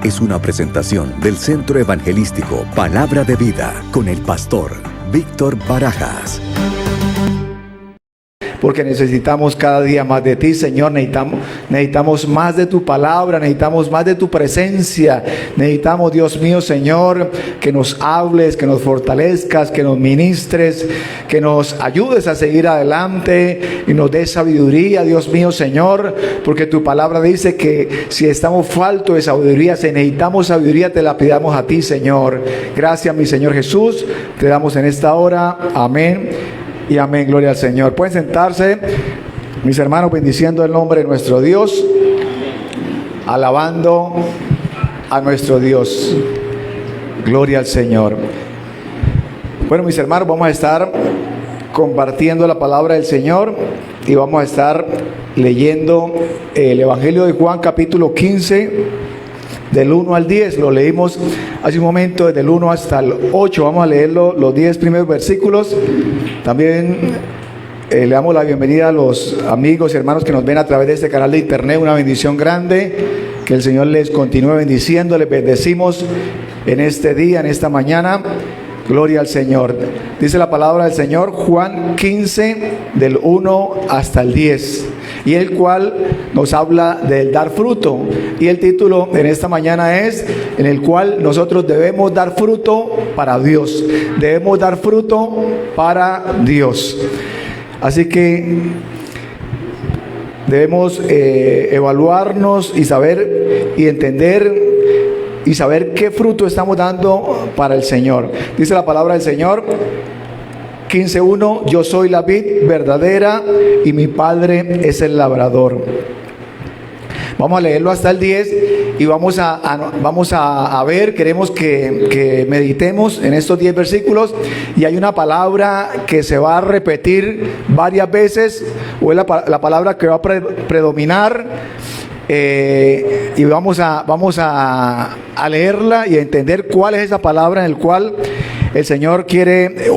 es una presentación del Centro Evangelístico Palabra de Vida con el pastor Víctor Barajas. Porque necesitamos cada día más de ti, Señor. Necesitamos más de tu palabra, necesitamos más de tu presencia. Necesitamos, Dios mío, Señor, que nos hables, que nos fortalezcas, que nos ministres, que nos ayudes a seguir adelante y nos des sabiduría, Dios mío, Señor, porque tu palabra dice que si estamos faltos de sabiduría, si necesitamos sabiduría, te la pidamos a ti, Señor. Gracias, mi Señor Jesús, te damos en esta hora. Amén. Y amén, gloria al Señor. Pueden sentarse, mis hermanos, bendiciendo el nombre de nuestro Dios, alabando a nuestro Dios. Gloria al Señor. Bueno, mis hermanos, vamos a estar compartiendo la palabra del Señor y vamos a estar leyendo el Evangelio de Juan, capítulo 15, del 1 al 10. Lo leímos hace un momento, desde el 1 hasta el 8. Vamos a leerlo, los 10 primeros versículos. También le damos la bienvenida a los amigos y hermanos que nos ven a través de este canal de internet. Una bendición grande. Que el Señor les continúe bendiciendo. Les bendecimos en este día, en esta mañana. Gloria al Señor. Dice la palabra del Señor, Juan 15, del 1 hasta el 10. Y el cual nos habla del dar fruto. Y el título en esta mañana es, en el cual nosotros debemos dar fruto para Dios. Debemos dar fruto para Dios. Así que debemos evaluarnos y saber y entender y saber qué fruto estamos dando para el Señor. Dice la palabra del Señor, 15:1, yo soy la vid verdadera y mi Padre es el labrador. Vamos a leerlo hasta el 10 y vamos a ver, queremos que meditemos en estos 10 versículos, y hay una palabra que se va a repetir varias veces, o es la palabra que va a predominar. Y vamos a leerla y a entender cuál es esa palabra en la cual el Señor quiere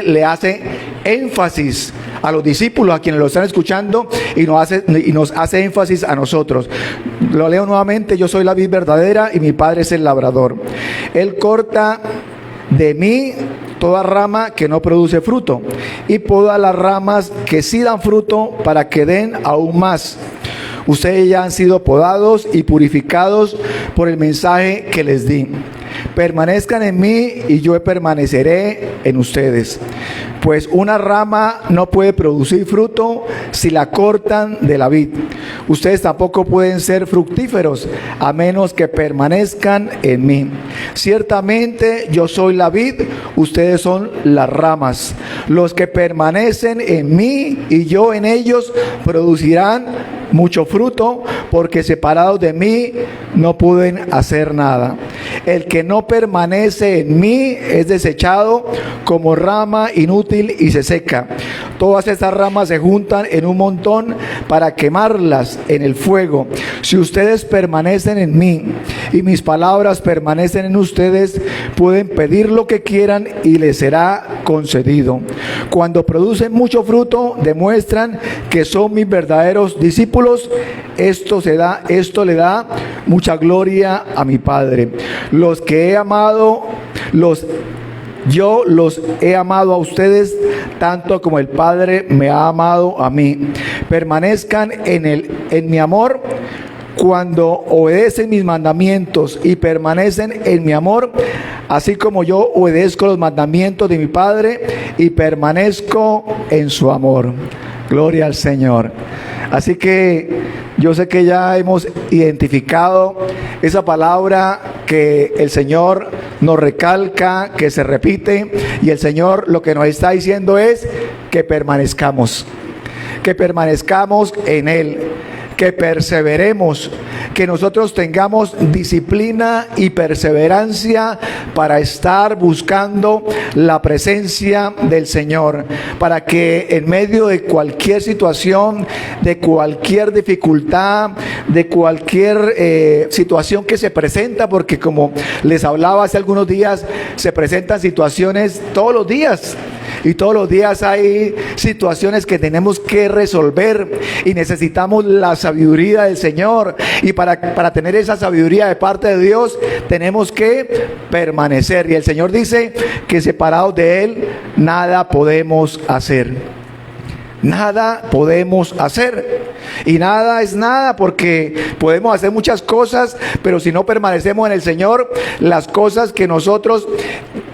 le hace énfasis a los discípulos, a quienes lo están escuchando, y nos hace énfasis a nosotros. Lo leo nuevamente, yo soy la vid verdadera y mi Padre es el labrador. Él corta de mí toda rama que no produce fruto, y poda las ramas que sí dan fruto para que den aún más. Ustedes ya han sido podados y purificados por el mensaje que les di. Permanezcan en mí y yo permaneceré en ustedes. Pues una rama no puede producir fruto si la cortan de la vid. Ustedes tampoco pueden ser fructíferos a menos que permanezcan en mí. Ciertamente yo soy la vid, ustedes son las ramas. Los que permanecen en mí y yo en ellos producirán mucho fruto, porque separados de mí no pueden hacer nada. El que no permanece en mí es desechado como rama inútil y se seca. Todas estas ramas se juntan en un montón para quemarlas en el fuego. Si ustedes permanecen en mí y mis palabras permanecen en ustedes, pueden pedir lo que quieran y les será concedido. Cuando producen mucho fruto, demuestran que son mis verdaderos discípulos. Esto le da mucha gloria a mi Padre. Yo los he amado a ustedes tanto como el Padre me ha amado a mí. Permanezcan en mi amor. Cuando obedecen mis mandamientos y permanecen en mi amor, así como yo obedezco los mandamientos de mi Padre y permanezco en su amor. Gloria al Señor. Así que yo sé que ya hemos identificado esa palabra que el Señor nos recalca, que se repite, y el Señor lo que nos está diciendo es que permanezcamos en Él, que perseveremos, que nosotros tengamos disciplina y perseverancia para estar buscando la presencia del Señor, para que en medio de cualquier situación, de cualquier dificultad, de cualquier situación que se presenta, porque como les hablaba hace algunos días, se presentan situaciones todos los días. Y todos los días hay situaciones que tenemos que resolver y necesitamos la sabiduría del Señor. Y para tener esa sabiduría de parte de Dios tenemos que permanecer. Y el Señor dice que separados de Él nada podemos hacer. Nada podemos hacer. Y nada es nada, porque podemos hacer muchas cosas, pero si no permanecemos en el Señor, las cosas que nosotros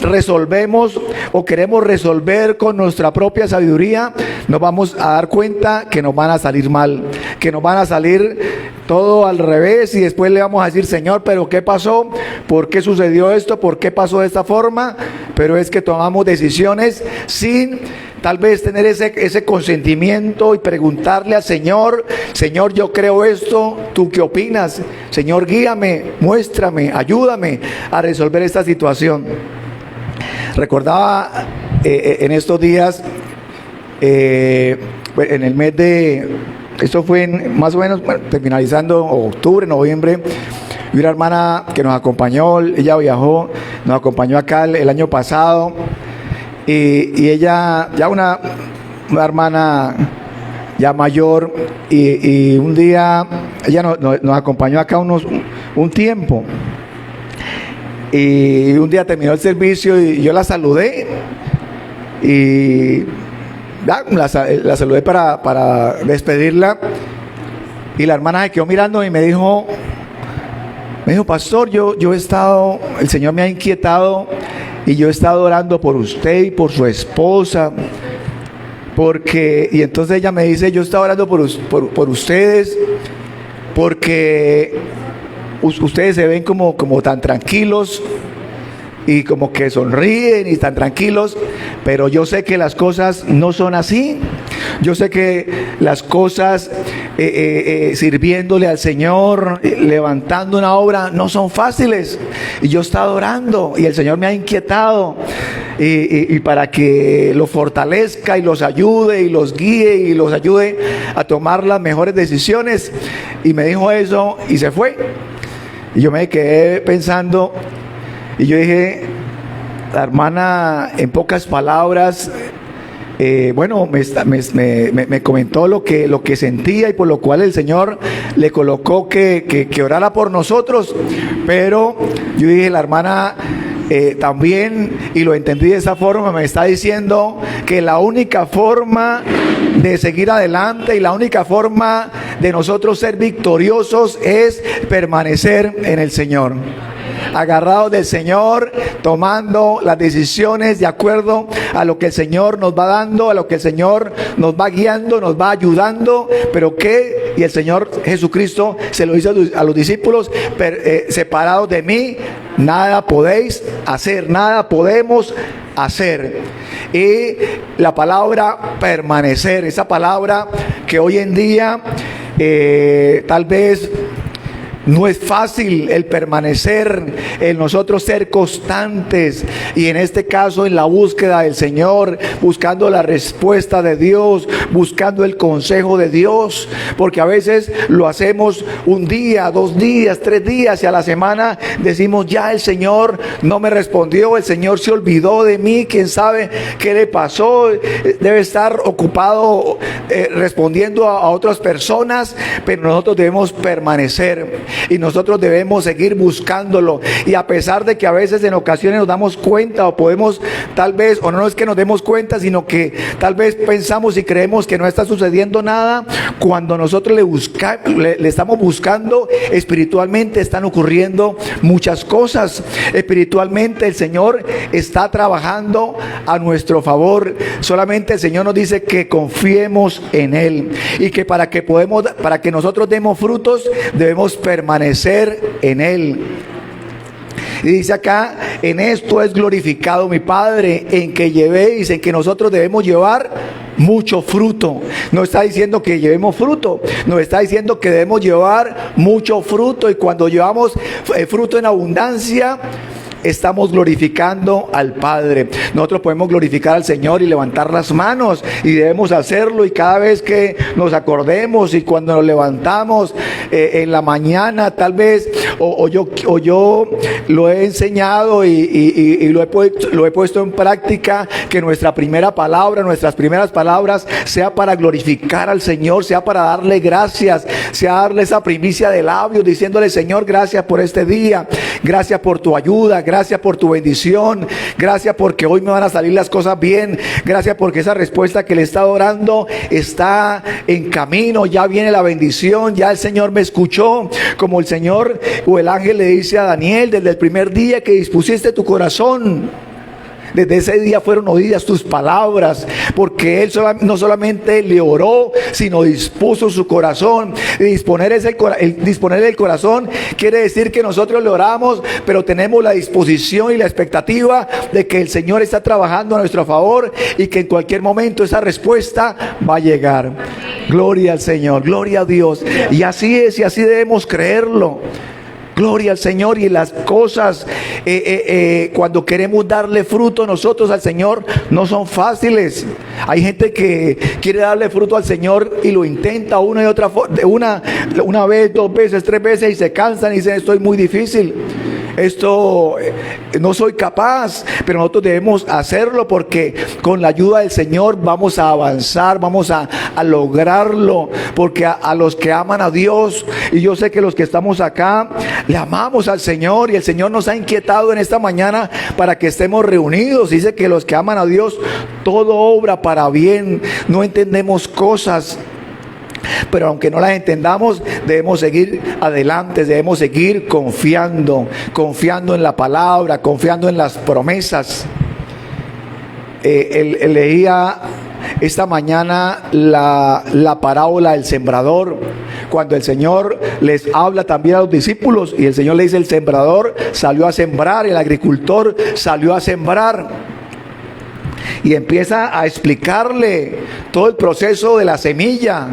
resolvemos o queremos resolver con nuestra propia sabiduría, nos vamos a dar cuenta que nos van a salir mal, que nos van a salir todo al revés, y después le vamos a decir: Señor, pero ¿qué pasó? ¿Por qué sucedió esto? ¿Por qué pasó de esta forma? Pero es que tomamos decisiones sin tal vez tener ese consentimiento y preguntarle al Señor: Señor, yo creo esto, ¿tú qué opinas? Señor, guíame, muéstrame, ayúdame a resolver esta situación. Recordaba en estos días, en el mes de, esto fue más o menos finalizando octubre, noviembre, y una hermana que nos acompañó, ella viajó, nos acompañó acá el año pasado, y ella, ya una hermana ya mayor, y un día ella nos acompañó acá un tiempo, y un día terminó el servicio y yo la saludé, y la saludé para despedirla, y la hermana se quedó mirando y me dijo: pastor, yo he estado, el Señor me ha inquietado, y yo he estado orando por usted y por su esposa, porque, y entonces ella me dice: yo he estado orando por ustedes, porque ustedes se ven como tan tranquilos, y como que sonríen y tan tranquilos, pero yo sé que las cosas no son así. Yo sé que las cosas sirviéndole al Señor, levantando una obra, no son fáciles. Y yo he estado orando y el Señor me ha inquietado, y para que los fortalezca y los ayude y los guíe y los ayude a tomar las mejores decisiones. Y me dijo eso y se fue. Y yo me quedé pensando, y yo dije: la hermana, en pocas palabras, bueno, me comentó lo que sentía, y por lo cual el Señor le colocó que orara por nosotros. Pero yo dije: la hermana también, y lo entendí de esa forma, me está diciendo que la única forma de seguir adelante y la única forma de nosotros ser victoriosos es permanecer en el Señor, agarrados del Señor, tomando las decisiones de acuerdo a lo que el Señor nos va dando, a lo que el Señor nos va guiando, nos va ayudando. Pero que, y el Señor Jesucristo se lo hizo a los discípulos: separados de mí nada podéis hacer, nada podemos hacer. Y la palabra permanecer, esa palabra que hoy en día tal vez no es fácil el permanecer, el nosotros ser constantes, y en este caso en la búsqueda del Señor, buscando la respuesta de Dios, buscando el consejo de Dios, porque a veces lo hacemos un día, 2 días, 3 días, y a la semana decimos: ya el Señor no me respondió, el Señor se olvidó de mí, quién sabe qué le pasó, debe estar ocupado respondiendo a otras personas. Pero nosotros debemos permanecer, y nosotros debemos seguir buscándolo. Y a pesar de que a veces en ocasiones nos damos cuenta, o podemos tal vez, o no es que nos demos cuenta, sino que tal vez pensamos y creemos que no está sucediendo nada, cuando nosotros le estamos buscando, espiritualmente están ocurriendo muchas cosas. Espiritualmente el Señor está trabajando a nuestro favor. Solamente el Señor nos dice que confiemos en Él, y que para que nosotros demos frutos, debemos permanecer en Él. Y dice acá: en esto es glorificado mi Padre, en que llevéis, en que nosotros debemos llevar mucho fruto. No está diciendo que llevemos fruto, nos está diciendo que debemos llevar mucho fruto. Y cuando llevamos fruto en abundancia, estamos glorificando al Padre. Nosotros podemos glorificar al Señor y levantar las manos, y debemos hacerlo, y cada vez que nos acordemos y cuando nos levantamos, en la mañana tal vez, o yo lo he enseñado y lo he puesto en práctica, que nuestra primera palabra, nuestras primeras palabras sea para glorificar al Señor, sea para darle gracias, sea darle esa primicia de labios diciéndole: Señor, gracias por este día, gracias por tu ayuda, gracias por tu bendición, gracias porque hoy me van a salir las cosas bien, gracias porque esa respuesta que le he estado orando está en camino, ya viene la bendición, ya el Señor me escuchó, como el Señor o el ángel le dice a Daniel: desde el primer día que dispusiste tu corazón, desde ese día fueron oídas tus palabras, porque él no solamente le oró, sino dispuso su corazón. Y disponer el corazón quiere decir que nosotros le oramos, pero tenemos la disposición y la expectativa de que el Señor está trabajando a nuestro favor y que en cualquier momento esa respuesta va a llegar. Gloria al Señor, gloria a Dios. Y así es, y así debemos creerlo. Gloria al Señor. Y las cosas cuando queremos darle fruto nosotros al Señor no son fáciles. Hay gente que quiere darle fruto al Señor y lo intenta una y otra una vez, 2 veces, 3 veces, y se cansan y dicen: esto es muy difícil, esto no soy capaz. Pero nosotros debemos hacerlo, porque con la ayuda del Señor vamos a avanzar, vamos a lograrlo, porque a los que aman a Dios, y yo sé que los que estamos acá le amamos al Señor, y el Señor nos ha inquietado en esta mañana para que estemos reunidos. Dice que los que aman a Dios, todo obra para bien. No entendemos cosas, pero aunque no las entendamos, debemos seguir adelante, debemos seguir confiando en la palabra, confiando en las promesas. Leía esta mañana la parábola del sembrador, cuando el Señor les habla también a los discípulos, y el Señor le dice: el sembrador salió a sembrar, el agricultor salió a sembrar. Y empieza a explicarle todo el proceso de la semilla.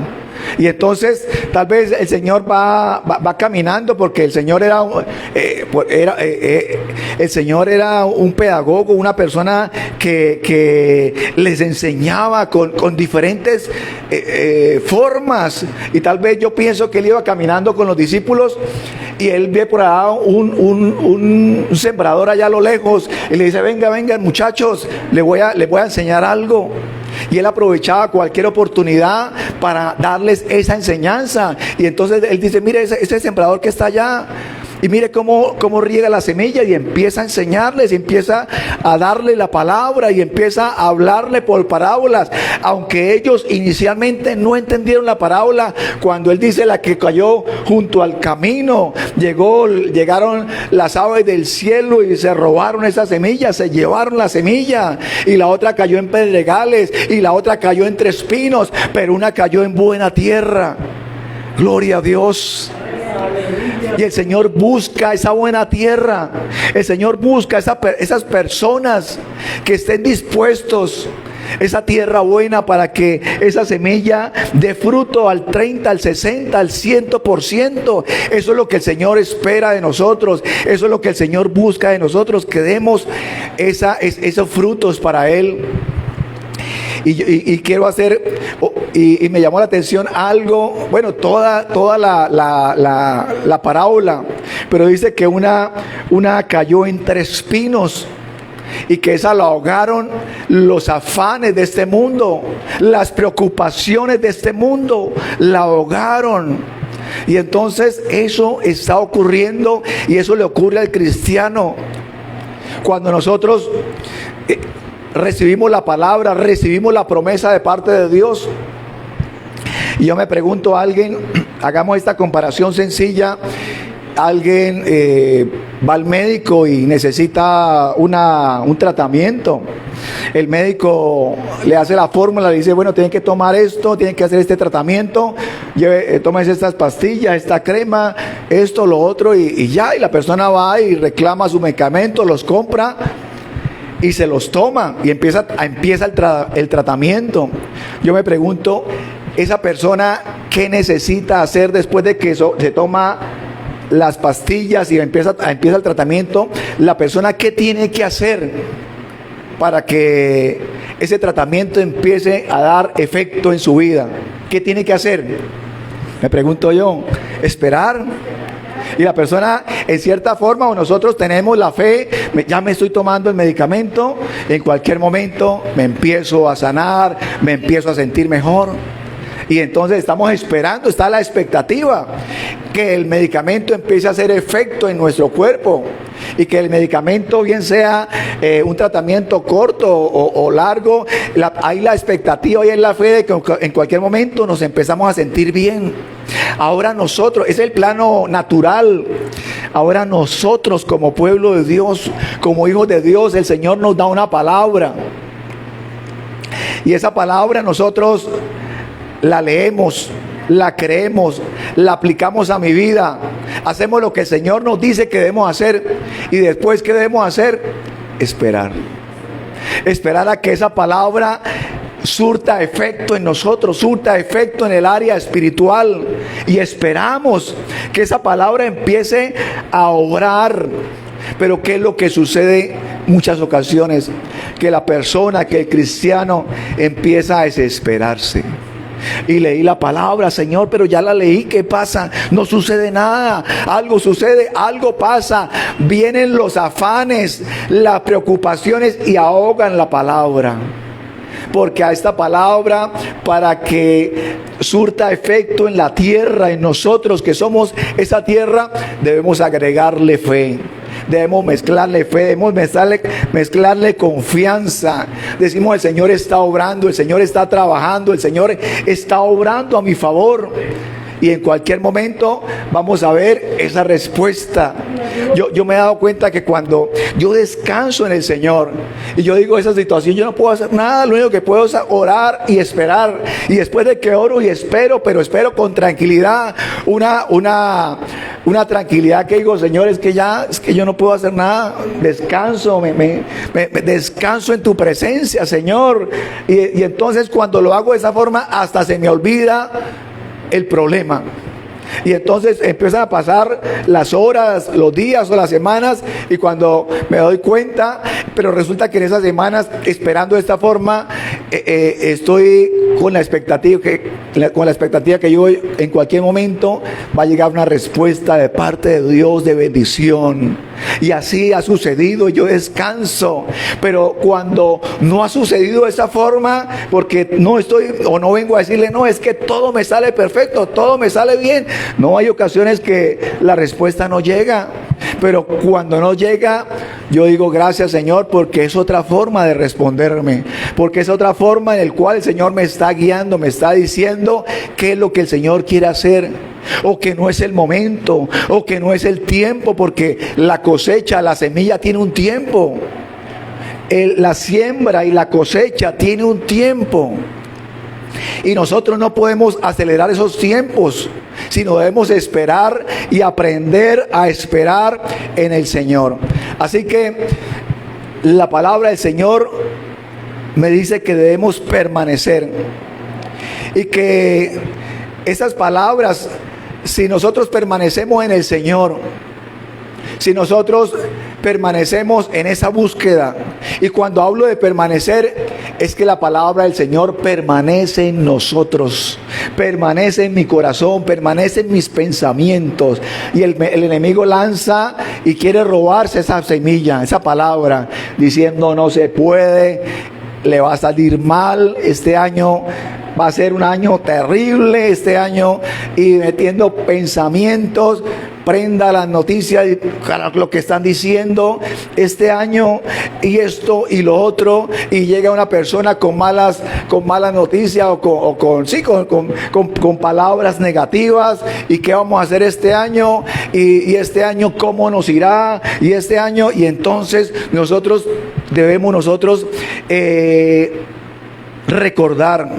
Y entonces tal vez el Señor va caminando, porque el Señor era un pedagogo, una persona que les enseñaba con diferentes formas. Y tal vez yo pienso que él iba caminando con los discípulos y él ve por allá un sembrador allá a lo lejos, y le dice: vengan muchachos, les voy a enseñar algo. Y él aprovechaba cualquier oportunidad para darles esa enseñanza. Y entonces él dice: mire, ese sembrador que está allá, y mire cómo riega la semilla, y empieza a enseñarles, y empieza a darle la palabra, y empieza a hablarle por parábolas. Aunque ellos inicialmente no entendieron la parábola, cuando él dice: la que cayó junto al camino, llegaron las aves del cielo y se robaron esa semilla, se llevaron la semilla. Y la otra cayó en pedregales, y la otra cayó entre espinos, pero una cayó en buena tierra. Gloria a Dios. Y el Señor busca esa buena tierra. El Señor busca esas personas que estén dispuestos, esa tierra buena, para que esa semilla dé fruto al 30, al 60, al 100%. Eso es lo que el Señor espera de nosotros. Eso es lo que el Señor busca de nosotros, que demos esos frutos para Él. Y quiero hacer, y me llamó la atención algo, bueno, toda la parábola, pero dice que una cayó entre espinos, y que esa la ahogaron los afanes de este mundo, las preocupaciones de este mundo, la ahogaron. Y entonces eso está ocurriendo, y eso le ocurre al cristiano cuando nosotros recibimos la palabra, recibimos la promesa de parte de Dios. Y yo me pregunto a alguien, hagamos esta comparación sencilla. Alguien va al médico y necesita un tratamiento. El médico le hace la fórmula, le dice: bueno, tienen que tomar esto, tienen que hacer este tratamiento, tómense estas pastillas, esta crema, esto, lo otro, y ya. Y la persona va y reclama su medicamento, los compra y se los toma, y empieza el tratamiento. Yo me pregunto, esa persona, ¿qué necesita hacer después de que se toma las pastillas y empieza el tratamiento? La persona, ¿qué tiene que hacer para que ese tratamiento empiece a dar efecto en su vida? ¿Qué tiene que hacer? Me pregunto yo, esperar. Y la persona, en cierta forma, o nosotros tenemos la fe, ya me estoy tomando el medicamento, en cualquier momento me empiezo a sanar, me empiezo a sentir mejor. Y entonces estamos esperando, está la expectativa que el medicamento empiece a hacer efecto en nuestro cuerpo. Y que el medicamento, bien sea un tratamiento corto o largo, hay la expectativa y hay la fe de que en cualquier momento nos empezamos a sentir bien. Ahora nosotros, es el plano natural. Ahora nosotros como pueblo de Dios, como hijos de Dios, el Señor nos da una palabra. Y esa palabra nosotros la leemos, la creemos, la aplicamos a mi vida, hacemos lo que el Señor nos dice que debemos hacer. Y después, ¿qué debemos hacer? Esperar a que esa palabra surta efecto en nosotros, surta efecto en el área espiritual, y esperamos que esa palabra empiece a obrar. Pero ¿qué es lo que sucede muchas ocasiones? Que la persona, que el cristiano empieza a desesperarse. Y leí la palabra, Señor, pero ya la leí, ¿qué pasa? No sucede nada, algo sucede, algo pasa. Vienen los afanes, las preocupaciones y ahogan la palabra. Porque a esta palabra, para que surta efecto en la tierra, en nosotros que somos esa tierra, debemos agregarle fe. Debemos mezclarle fe, debemos mezclarle confianza. Decimos, el Señor está obrando, el Señor está trabajando, el Señor está obrando a mi favor. Y en cualquier momento vamos a ver esa respuesta. Yo me he dado cuenta que cuando yo descanso en el Señor y yo digo, esa situación yo no puedo hacer nada, lo único que puedo es orar y esperar. Y después de que oro y espero, pero espero con tranquilidad, una tranquilidad que digo, Señor, es que yo no puedo hacer nada. Descanso, me descanso en tu presencia, Señor. Y entonces cuando lo hago de esa forma, hasta se me olvida el problema. Y entonces empiezan a pasar las horas, los días o las semanas, y cuando me doy cuenta, pero resulta que en esas semanas, esperando de esta forma, estoy con la expectativa que yo en cualquier momento va a llegar una respuesta de parte de Dios de bendición. Y así ha sucedido, yo descanso. Pero cuando no ha sucedido de esa forma, porque no estoy o no vengo a decirle, no, es que todo me sale perfecto, todo me sale bien. No, hay ocasiones que la respuesta no llega. Pero cuando no llega, yo digo, gracias, Señor, porque es otra forma de responderme, porque es otra forma en la cual el Señor me está guiando, me está diciendo qué es lo que el Señor quiere hacer, o que no es el momento, o que no es el tiempo, porque la cosecha, la semilla tiene un tiempo, la siembra y la cosecha tiene un tiempo. Y nosotros no podemos acelerar esos tiempos, sino debemos esperar y aprender a esperar en el Señor. Así que la palabra del Señor me dice que debemos permanecer. Y que esas palabras, si nosotros permanecemos en el Señor, si nosotros permanecemos en esa búsqueda, y cuando hablo de permanecer, es que la palabra del Señor permanece en nosotros, permanece en mi corazón, permanece en mis pensamientos, y el enemigo lanza y quiere robarse esa semilla, esa palabra, diciendo no se puede, le va a salir mal, este año va a ser un año terrible, este año, y metiendo pensamientos. Prenda las noticias, lo que están diciendo este año, y esto y lo otro, y llega una persona con malas noticias o con palabras negativas. ¿Y qué vamos a hacer este año? Y este año cómo nos irá, y este año, y entonces nosotros debemos recordar.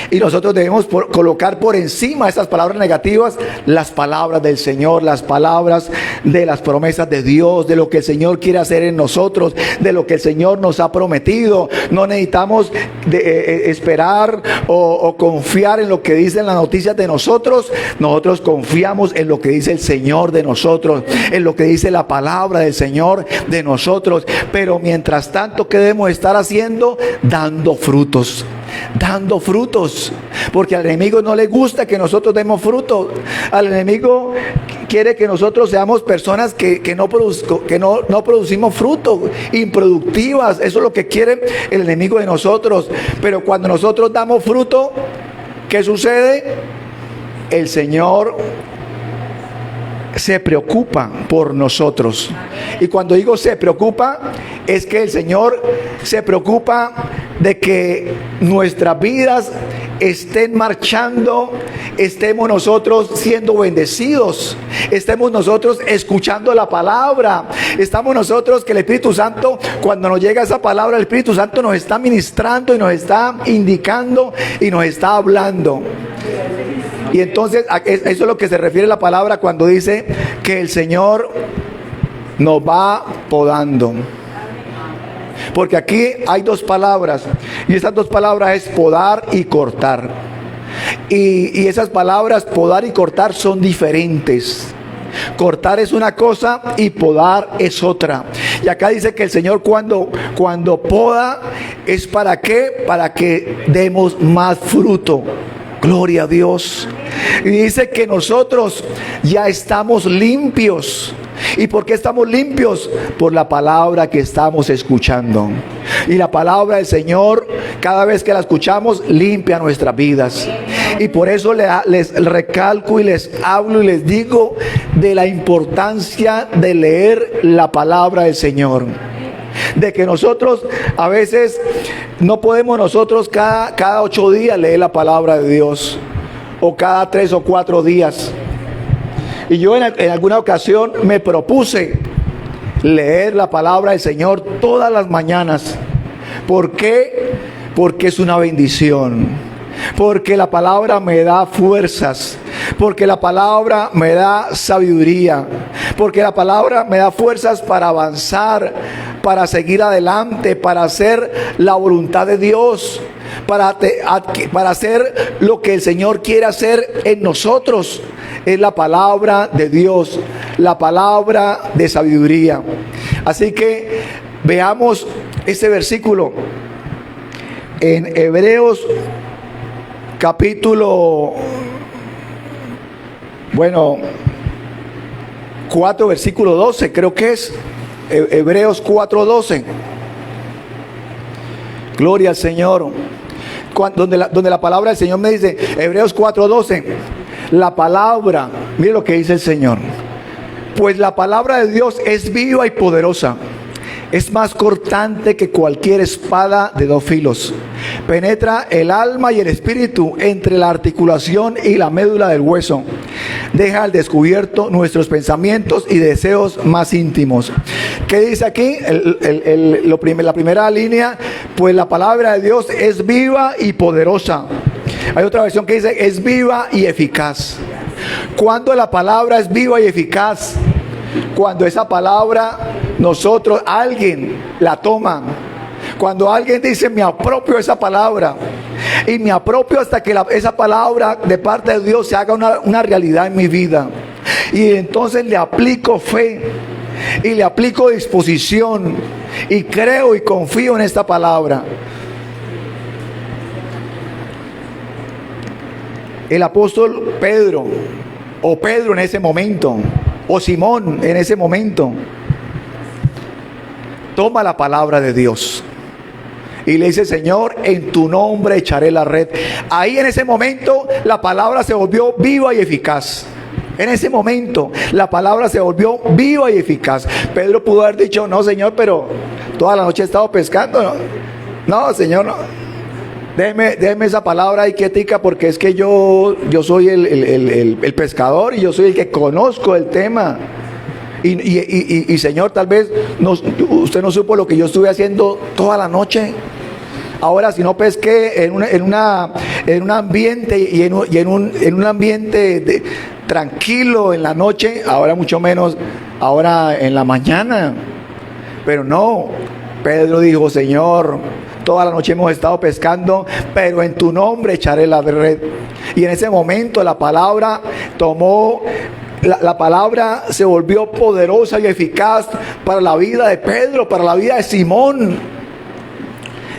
Y nosotros debemos colocar por encima de esas palabras negativas las palabras del Señor, las palabras de las promesas de Dios, de lo que el Señor quiere hacer en nosotros, de lo que el Señor nos ha prometido. No necesitamos esperar o confiar en lo que dicen las noticias de nosotros. Nosotros confiamos en lo que dice el Señor de nosotros, en lo que dice la palabra del Señor de nosotros. Pero mientras tanto, ¿qué debemos estar haciendo? Dando frutos. dando frutos, porque al enemigo no le gusta que nosotros demos frutos. Al enemigo quiere que nosotros seamos personas que no producimos fruto, improductivas. Eso es lo que quiere el enemigo de nosotros. Pero cuando nosotros damos fruto, ¿qué sucede? El Señor se preocupa por nosotros. Y cuando digo se preocupa, es que el Señor se preocupa de que nuestras vidas estén marchando, estemos nosotros siendo bendecidos, estemos nosotros escuchando la palabra, estamos nosotros que el Espíritu Santo, cuando nos llega esa palabra, el Espíritu Santo nos está ministrando y nos está indicando y nos está hablando. Y entonces eso es lo que se refiere la palabra cuando dice que el Señor nos va podando. Porque aquí hay dos palabras, y estas dos palabras es podar y cortar. Y esas palabras podar y cortar son diferentes. Cortar es una cosa y podar es otra. Y acá dice que el Señor cuando poda es ¿para qué? Para que demos más fruto. Gloria a Dios. Y dice que nosotros ya estamos limpios. ¿Y por qué estamos limpios? Por la palabra que estamos escuchando. Y la palabra del Señor, cada vez que la escuchamos, limpia nuestras vidas. Y por eso les recalco y les hablo y les digo de la importancia de leer la palabra del Señor. De que nosotros a veces no podemos nosotros cada 8 días leer la palabra de Dios, o cada 3 o 4 días. Y yo en alguna ocasión me propuse leer la palabra del Señor todas las mañanas. ¿Por qué? Porque es una bendición. Porque la palabra me da fuerzas. Porque la palabra me da sabiduría. Porque la palabra me da fuerzas para avanzar, para seguir adelante, para hacer la voluntad de Dios, para hacer lo que el Señor quiere hacer en nosotros. Es la palabra de Dios, la palabra de sabiduría. Así que veamos este versículo en Hebreos capítulo 4 versículo 12, creo que es Hebreos 4:12. Gloria al Señor. Donde la palabra del Señor me dice, Hebreos 4:12, la palabra, mire lo que dice el Señor: pues la palabra de Dios es viva y poderosa, es más cortante que cualquier espada de 2 filos, penetra el alma y el espíritu, entre la articulación y la médula del hueso, deja al descubierto nuestros pensamientos y deseos más íntimos. ¿Qué dice aquí? La primera línea, pues la palabra de Dios es viva y poderosa. Hay otra versión que dice es viva y eficaz. ¿Cuándo la palabra es viva y eficaz? Cuando esa palabra alguien la toma. Cuando alguien dice me apropio esa palabra, y me apropio hasta que esa palabra de parte de Dios se haga una realidad en mi vida, y entonces le aplico fe y le aplico disposición y creo y confío en esta palabra. El apóstol Pedro, o Pedro en ese momento, o Simón en ese momento, toma la palabra de Dios y le dice: Señor, en tu nombre echaré la red. Ahí en ese momento la palabra se volvió viva y eficaz. En ese momento la palabra se volvió viva y eficaz. Pedro pudo haber dicho: no, Señor, pero toda la noche he estado pescando. No, Señor, no. Déjeme esa palabra ahí quietica, porque es que yo soy el pescador, y yo soy el que conozco el tema. Y Señor, tal vez usted no supo lo que yo estuve haciendo toda la noche. Ahora, si no pesqué en un ambiente y en un ambiente tranquilo en la noche, ahora mucho menos ahora en la mañana. Pero no, Pedro dijo: Señor, toda la noche hemos estado pescando, pero en tu nombre echaré la red. Y en ese momento la palabra la palabra se volvió poderosa y eficaz para la vida de Pedro, para la vida de Simón.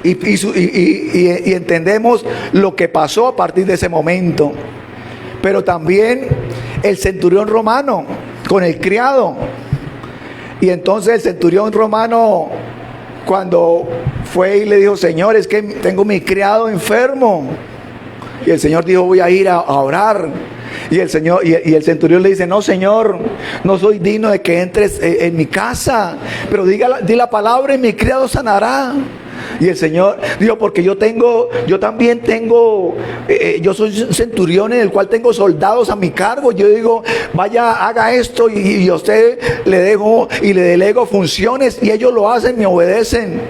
y entendemos lo que pasó a partir de ese momento. Pero también el centurión romano con el criado. Y entonces el centurión romano, cuando fue y le dijo: Señor, es que tengo mi criado enfermo. Y el Señor dijo: voy a ir a orar. Y el Señor, y el centurión le dice: no, Señor, no soy digno de que entres en mi casa, pero di la palabra y mi criado sanará. Y el Señor dijo: porque yo también tengo, yo soy un centurión en el cual tengo soldados a mi cargo. Yo digo: vaya, haga esto, y a usted le dejo y le delego funciones, y ellos lo hacen, me obedecen.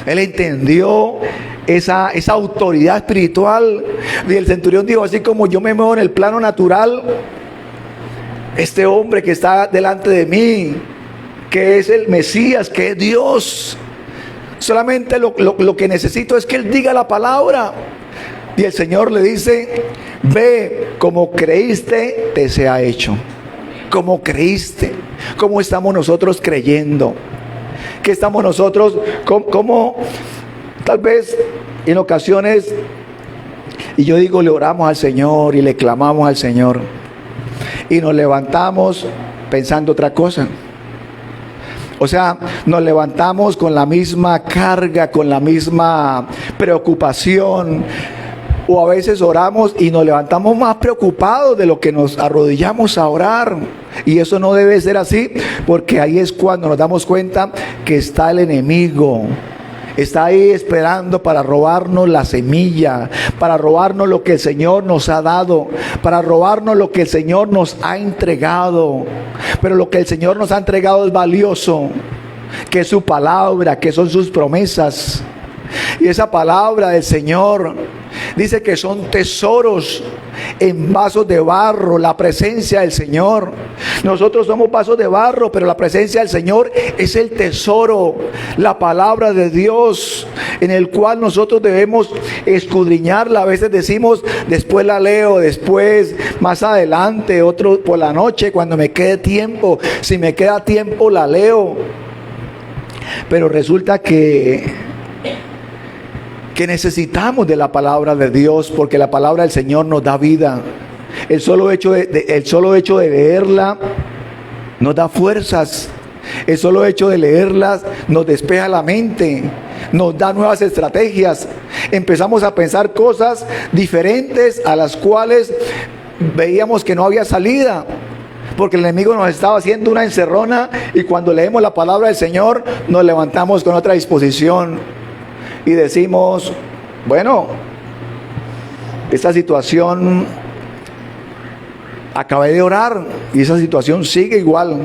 Él entendió esa autoridad espiritual. Y el centurión dijo: así como yo me muevo en el plano natural, este hombre que está delante de mí, que es el Mesías, que es Dios, solamente lo que necesito es que Él diga la palabra. Y el Señor le dice: ve, como creíste, te sea hecho. Como creíste. ¿Cómo estamos nosotros creyendo? ¿Qué estamos nosotros? ¿Cómo? Tal vez en ocasiones, y yo digo, le oramos al Señor y le clamamos al Señor, y nos levantamos pensando otra cosa. O sea, nos levantamos con la misma carga, con la misma preocupación, o a veces oramos y nos levantamos más preocupados de lo que nos arrodillamos a orar. Y eso no debe ser así, porque ahí es cuando nos damos cuenta que está el enemigo. Está ahí esperando para robarnos la semilla, para robarnos lo que el Señor nos ha dado, para robarnos lo que el Señor nos ha entregado. Pero lo que el Señor nos ha entregado es valioso, que es su palabra, que son sus promesas. Y esa palabra del Señor dice que son tesoros en vasos de barro, la presencia del Señor. Nosotros somos vasos de barro, pero la presencia del Señor es el tesoro, la palabra de Dios, en el cual nosotros debemos escudriñarla. A veces decimos: después la leo, después, más adelante, otro por la noche, cuando me quede tiempo. Si me queda tiempo, la leo. Pero resulta que necesitamos de la palabra de Dios, porque la palabra del Señor nos da vida. El solo hecho de leerla nos da fuerzas. El solo hecho de leerlas nos despeja la mente, nos da nuevas estrategias. Empezamos a pensar cosas diferentes a las cuales veíamos que no había salida, porque el enemigo nos estaba haciendo una encerrona, y cuando leemos la palabra del Señor nos levantamos con otra disposición. Y decimos: bueno, esta situación, acabé de orar y esa situación sigue igual,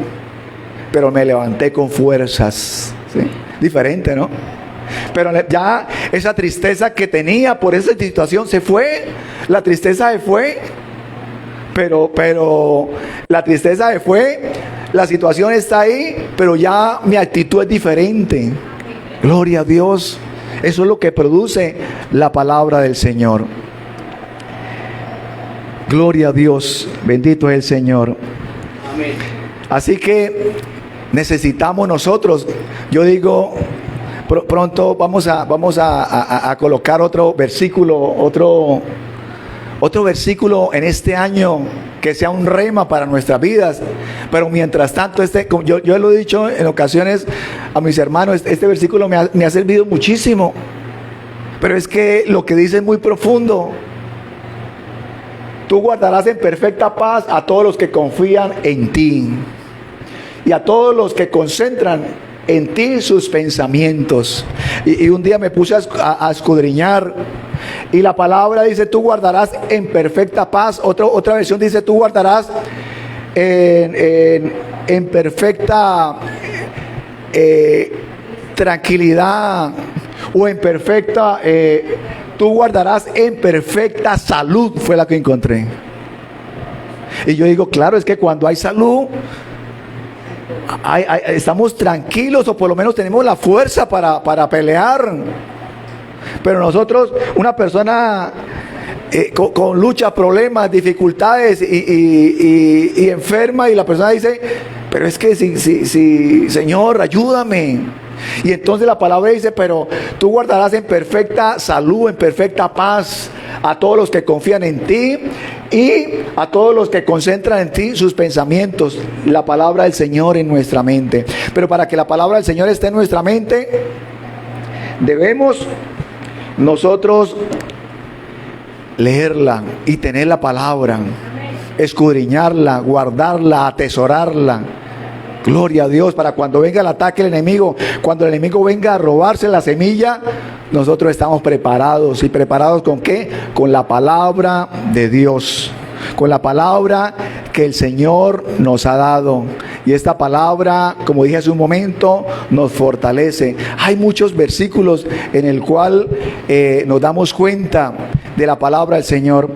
pero me levanté con fuerzas. ¿Sí? Diferente, ¿no? Pero ya esa tristeza que tenía por esa situación se fue. La tristeza se fue, pero la tristeza se fue, la situación está ahí, pero ya mi actitud es diferente. Gloria a Dios. Eso es lo que produce la palabra del Señor. Gloria a Dios. Bendito es el Señor. Amén. Así que necesitamos nosotros, yo digo, pronto vamos a colocar otro versículo versículo en este año que sea un rema para nuestras vidas. Pero mientras tanto, yo lo he dicho en ocasiones a mis hermanos, este versículo me ha servido muchísimo. Pero es que lo que dice es muy profundo. Tú guardarás en perfecta paz a todos los que confían en ti, y a todos los que concentran en ti sus pensamientos. Y un día me puse a escudriñar, y la palabra dice: tú guardarás en perfecta paz. Otra versión dice: tú guardarás en perfecta tranquilidad, o en perfecta, tú guardarás en perfecta salud, fue la que encontré. Y yo digo, claro, es que cuando hay salud, estamos tranquilos, o por lo menos tenemos la fuerza para pelear. Pero nosotros, una persona con luchas, problemas, dificultades y enferma, y la persona dice: pero es que si, Señor, ayúdame. Y entonces la palabra dice, pero tú guardarás en perfecta salud, en perfecta paz a todos los que confían en ti y a todos los que concentran en ti sus pensamientos. La palabra del Señor en nuestra mente. Pero para que la palabra del Señor esté en nuestra mente, debemos nosotros leerla y tener la palabra, escudriñarla, guardarla, atesorarla. Gloria a Dios, para cuando venga el ataque del enemigo, cuando el enemigo venga a robarse la semilla, nosotros estamos preparados. ¿Y preparados con qué? Con la palabra de Dios, con la palabra que el Señor nos ha dado. Y esta palabra, como dije hace un momento, nos fortalece. Hay muchos versículos en el cual nos damos cuenta de la palabra del Señor.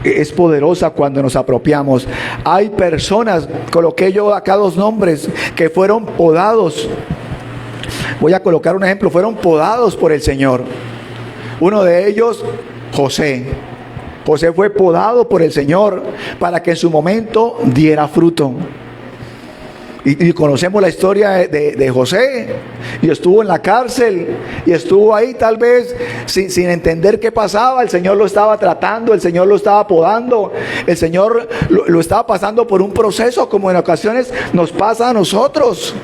Es poderosa cuando nos apropiamos. Hay personas, coloqué yo acá 2 nombres, que fueron podados. Voy a colocar un ejemplo, fueron podados por el Señor. Uno de ellos, José. José fue podado por el Señor para que en su momento diera fruto. Y conocemos la historia de José, y estuvo en la cárcel, y estuvo ahí tal vez sin entender qué pasaba. El Señor lo estaba tratando, el Señor lo estaba podando, el Señor lo estaba pasando por un proceso, como en ocasiones nos pasa a nosotros.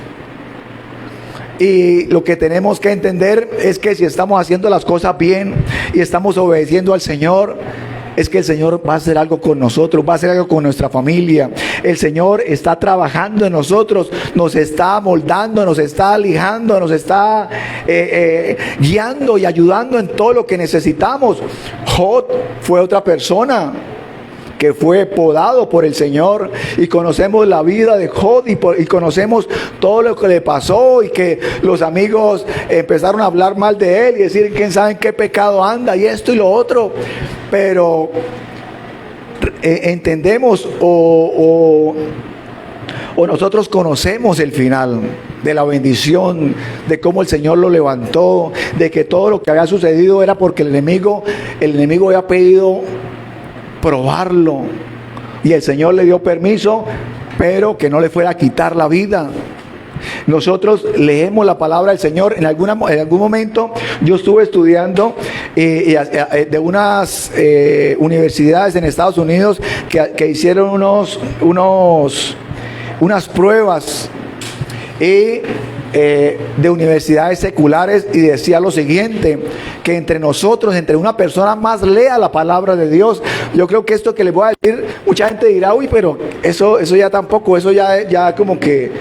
Y lo que tenemos que entender es que si estamos haciendo las cosas bien y estamos obedeciendo al Señor, es que el Señor va a hacer algo con nosotros, va a hacer algo con nuestra familia. El Señor está trabajando en nosotros, nos está moldando, nos está lijando, nos está guiando y ayudando en todo lo que necesitamos. Job fue otra persona que fue podado por el Señor, y conocemos la vida de Job y conocemos todo lo que le pasó, y que los amigos empezaron a hablar mal de él y decir quién sabe en qué pecado anda y esto y lo otro. Pero entendemos o nosotros conocemos el final de la bendición, de cómo el Señor lo levantó, de que todo lo que había sucedido era porque el enemigo había pedido probarlo, y el Señor le dio permiso, pero que no le fuera a quitar la vida. Nosotros leemos la palabra del Señor. En algún momento yo estuve estudiando de unas universidades en Estados Unidos que hicieron unas pruebas de universidades seculares, y decía lo siguiente, que entre nosotros, entre una persona más lea la palabra de Dios. Yo creo que esto que les voy a decir, mucha gente dirá, uy, pero eso ya tampoco, eso ya como que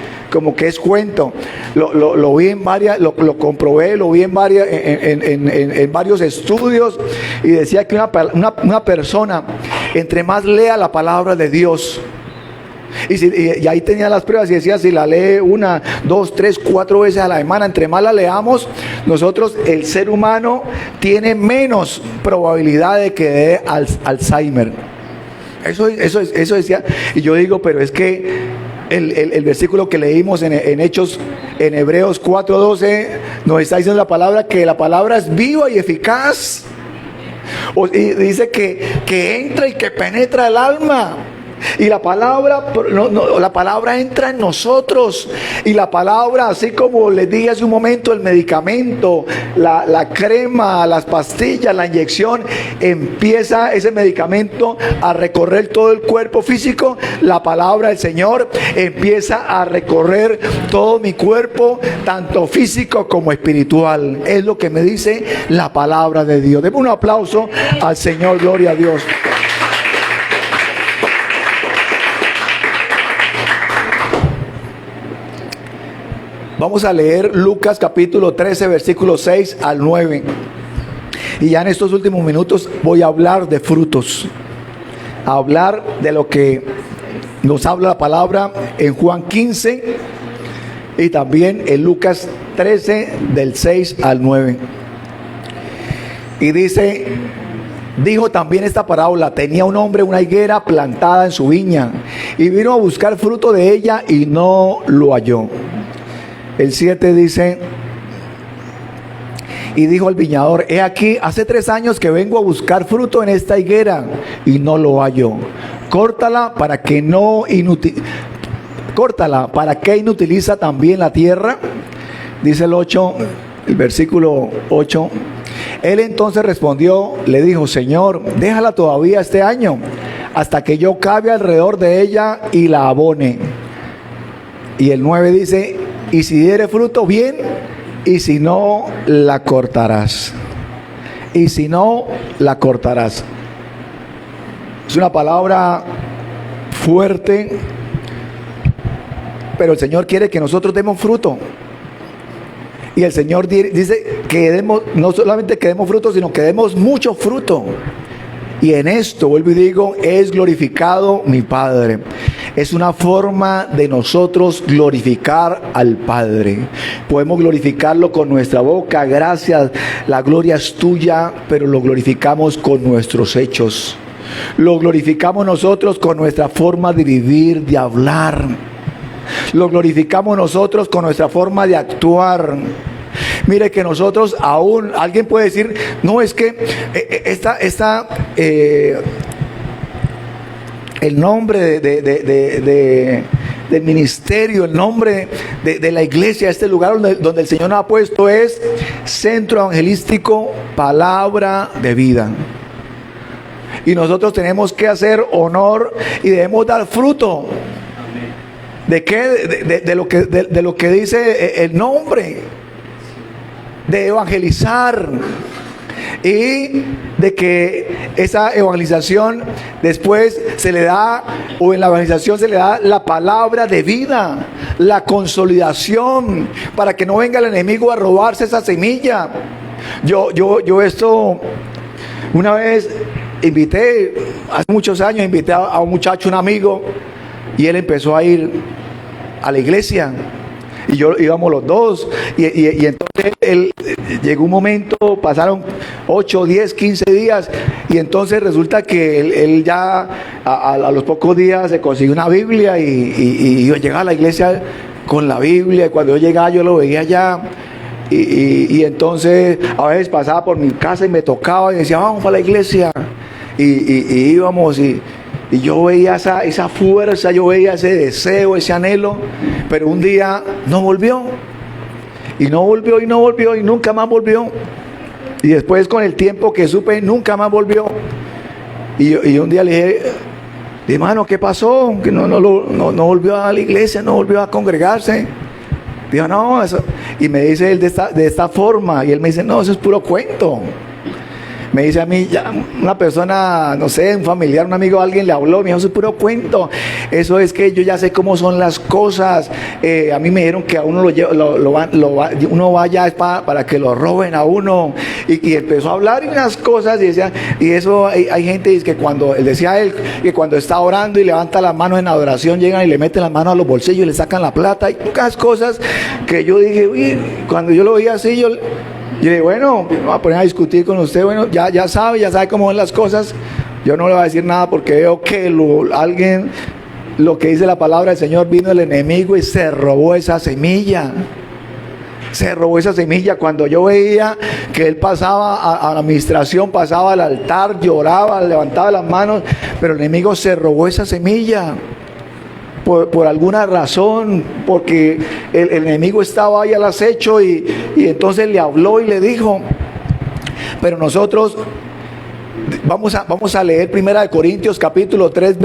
es cuento. Lo vi en varias, lo comprobé, lo vi en varios estudios, y decía que una persona, entre más lea la palabra de Dios, y ahí tenía las pruebas, y decía, si la lee 1, 2, 3, 4 veces a la semana, entre más la leamos, nosotros, el ser humano, tiene menos probabilidad de que dé Alzheimer. Eso decía. Y yo digo, pero es que el versículo que leímos en Hechos, en Hebreos 4:12, nos está diciendo la palabra, que la palabra es viva y eficaz, y dice que entra y que penetra el alma. Y la palabra, la palabra entra en nosotros, y la palabra, así como les dije hace un momento, el medicamento, la crema, las pastillas, la inyección, empieza ese medicamento a recorrer todo el cuerpo físico. La palabra del Señor empieza a recorrer todo mi cuerpo, tanto físico como espiritual. Es lo que me dice la palabra de Dios. Demos un aplauso al Señor, gloria a Dios. Vamos a leer Lucas capítulo 13, versículos 6 al 9. Y ya en estos últimos minutos voy a hablar de frutos. A hablar de lo que nos habla la palabra en Juan 15 y también en Lucas 13, del 6 al 9. Y dice, dijo también esta parábola: tenía un hombre una higuera plantada en su viña, y vino a buscar fruto de ella y no lo halló. El 7 dice, y dijo al viñador: he aquí, hace 3 años que vengo a buscar fruto en esta higuera y no lo hallo. Córtala para que no córtala. ¿Para qué inutiliza también la tierra? Dice el versículo 8. Él entonces respondió, le dijo: Señor, déjala todavía este año, hasta que yo cabe alrededor de ella y la abone. Y el 9 dice: y si diere fruto, bien, y si no, la cortarás. Y si no, la cortarás. Es una palabra fuerte, pero el Señor quiere que nosotros demos fruto. Y el Señor dice que demos, no solamente que demos fruto, sino que demos mucho fruto. Y en esto, vuelvo y digo, es glorificado mi Padre. Es una forma de nosotros glorificar al Padre. Podemos glorificarlo con nuestra boca. Gracias, la gloria es tuya, pero lo glorificamos con nuestros hechos. Lo glorificamos nosotros con nuestra forma de vivir, de hablar. Lo glorificamos nosotros con nuestra forma de actuar. Mire que nosotros aún, alguien puede decir, no, es que el nombre del ministerio, el nombre de la iglesia, este lugar donde el Señor nos ha puesto es Centro Evangelístico Palabra de Vida. Y nosotros tenemos que hacer honor y debemos dar fruto. ¿De qué? De lo que dice el nombre. De evangelizar. Y de que esa evangelización después se le da, o en la evangelización se le da la palabra de vida, la consolidación, para que no venga el enemigo a robarse esa semilla. Yo esto, una vez invité, hace muchos años, invité a un muchacho, un amigo, y él empezó a ir a la iglesia. Y yo íbamos los dos, y entonces llegó un momento, pasaron 8, 10, 15 días, y entonces resulta que él ya a los pocos días se consiguió una Biblia y yo llegaba a la iglesia con la Biblia, y cuando yo llegaba yo lo veía allá, y entonces a veces pasaba por mi casa y me tocaba y decía: vamos para la iglesia, y íbamos, y yo veía esa fuerza, yo veía ese deseo, ese anhelo, pero un día no volvió, y no volvió, y no volvió, y nunca más volvió. Y después, con el tiempo que supe, nunca más volvió. Y un día le dije: hermano, ¿qué pasó? Que no volvió a la iglesia, no volvió a congregarse. Dijo: no, eso. Y me dice él de esta forma, y él me dice: no, eso es puro cuento. Me dice a mí, ya una persona, no sé, un familiar, un amigo, alguien le habló, me dijo: eso es puro cuento. Eso es que yo ya sé cómo son las cosas. A mí me dijeron que a uno uno vaya para que lo roben a uno. Y empezó a hablar unas cosas y decía, y eso hay gente que cuando, él decía él, que cuando está orando y levanta las manos en adoración, llegan y le meten las manos a los bolsillos y le sacan la plata y muchas cosas que yo dije, uy, cuando yo lo veía así, yo dije: bueno, me voy a poner a discutir con usted. Bueno, ya sabe cómo son las cosas. Yo no le voy a decir nada porque veo que lo que dice la palabra del Señor, vino el enemigo y se robó esa semilla. Se robó esa semilla. Cuando yo veía que él pasaba a la administración, pasaba al altar, lloraba, levantaba las manos, pero el enemigo se robó esa semilla. Por alguna razón, porque el enemigo estaba ahí al acecho, y entonces le habló y le dijo. Pero nosotros vamos a leer 1 Corintios capítulo 3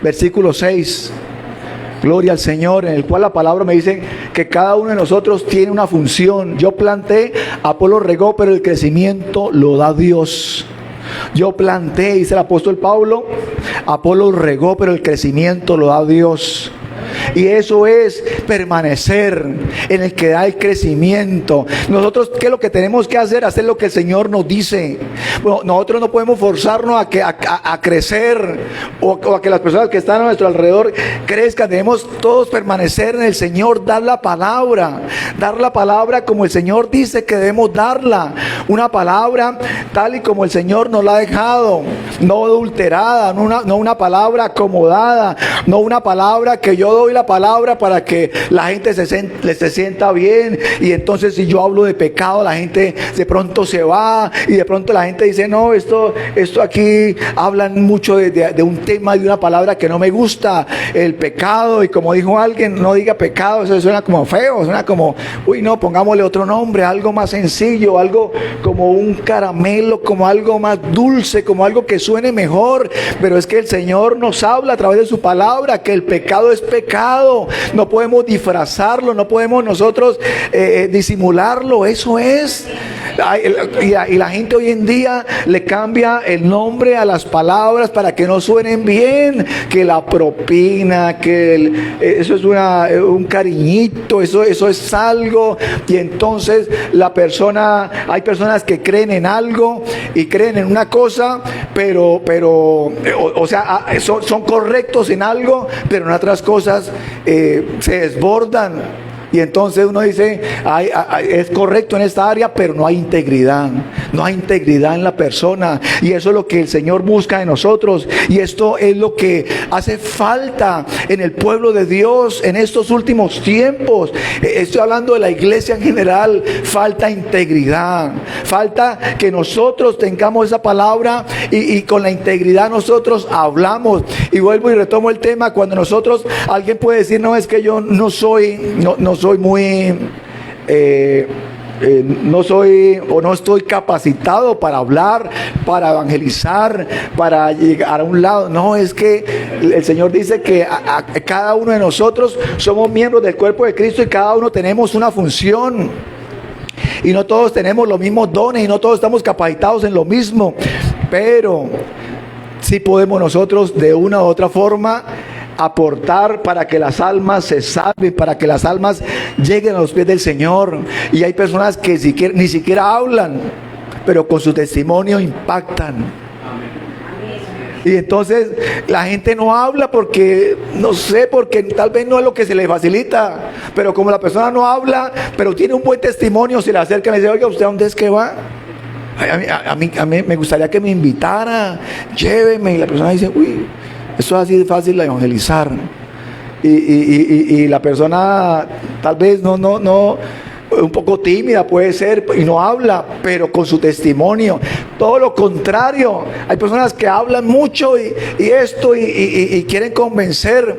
versículo 6. Gloria al Señor, en el cual la palabra me dice que cada uno de nosotros tiene una función. Yo planté, Apolo regó, pero el crecimiento lo da Dios. Yo planté, dice el apóstol Pablo, Apolo regó, pero el crecimiento lo da Dios. Y eso es permanecer en el que da el crecimiento. Nosotros, ¿qué es lo que tenemos que hacer? Hacer lo que el Señor nos dice. Bueno, nosotros no podemos forzarnos a crecer o a que las personas que están a nuestro alrededor crezcan. Debemos todos permanecer en el Señor, dar la palabra como el Señor dice que debemos darla. Una palabra tal y como el Señor nos la ha dejado, no adulterada, no una palabra acomodada, no una palabra que yo doy la palabra para que la gente se sienta bien, y entonces si yo hablo de pecado, la gente de pronto se va, y de pronto la gente dice, no, esto aquí hablan mucho de un tema, de una palabra que no me gusta, el pecado, y como dijo alguien, no diga pecado, eso suena como feo, suena como, uy, no, pongámosle otro nombre, algo más sencillo, algo como un caramelo, como algo más dulce, como algo que suene mejor. Pero es que el Señor nos habla a través de su palabra que el pecado es pecado, no podemos disfrazarlo, no podemos nosotros disimularlo, eso es. Y la gente hoy en día le cambia el nombre a las palabras para que no suenen bien, que la propina, que eso es un cariñito, eso es algo. Y entonces hay personas que creen en algo y creen en una cosa, pero son correctos en algo, pero en otras cosas se desbordan. Y entonces uno dice, es correcto en esta área, pero no hay integridad. No hay integridad en la persona. Y eso es lo que el Señor busca de nosotros. Y esto es lo que hace falta en el pueblo de Dios en estos últimos tiempos. Estoy hablando de la iglesia en general. Falta integridad. Falta que nosotros tengamos esa palabra y con la integridad nosotros hablamos. Y vuelvo y retomo el tema. Cuando alguien puede decir, no, es que yo no soy muy no estoy capacitado para hablar, para evangelizar, para llegar a un lado. No, es que el Señor dice que a cada uno de nosotros somos miembros del cuerpo de Cristo y cada uno tenemos una función. Y no todos tenemos los mismos dones y no todos estamos capacitados en lo mismo, pero sí podemos nosotros de una u otra forma aportar para que las almas se salven, para que las almas lleguen a los pies del Señor. Y hay personas que ni siquiera hablan, pero con su testimonio impactan. Y entonces la gente no habla porque tal vez no es lo que se le facilita, pero como la persona no habla, pero tiene un buen testimonio, se le acercan y le dicen, oiga, ¿usted a dónde es que va? A mí me gustaría que me invitara, lléveme. Y la persona dice, uy, eso es así de fácil de evangelizar. Y la persona tal vez no, un poco tímida puede ser y no habla, pero con su testimonio. Todo lo contrario, hay personas que hablan mucho y quieren convencer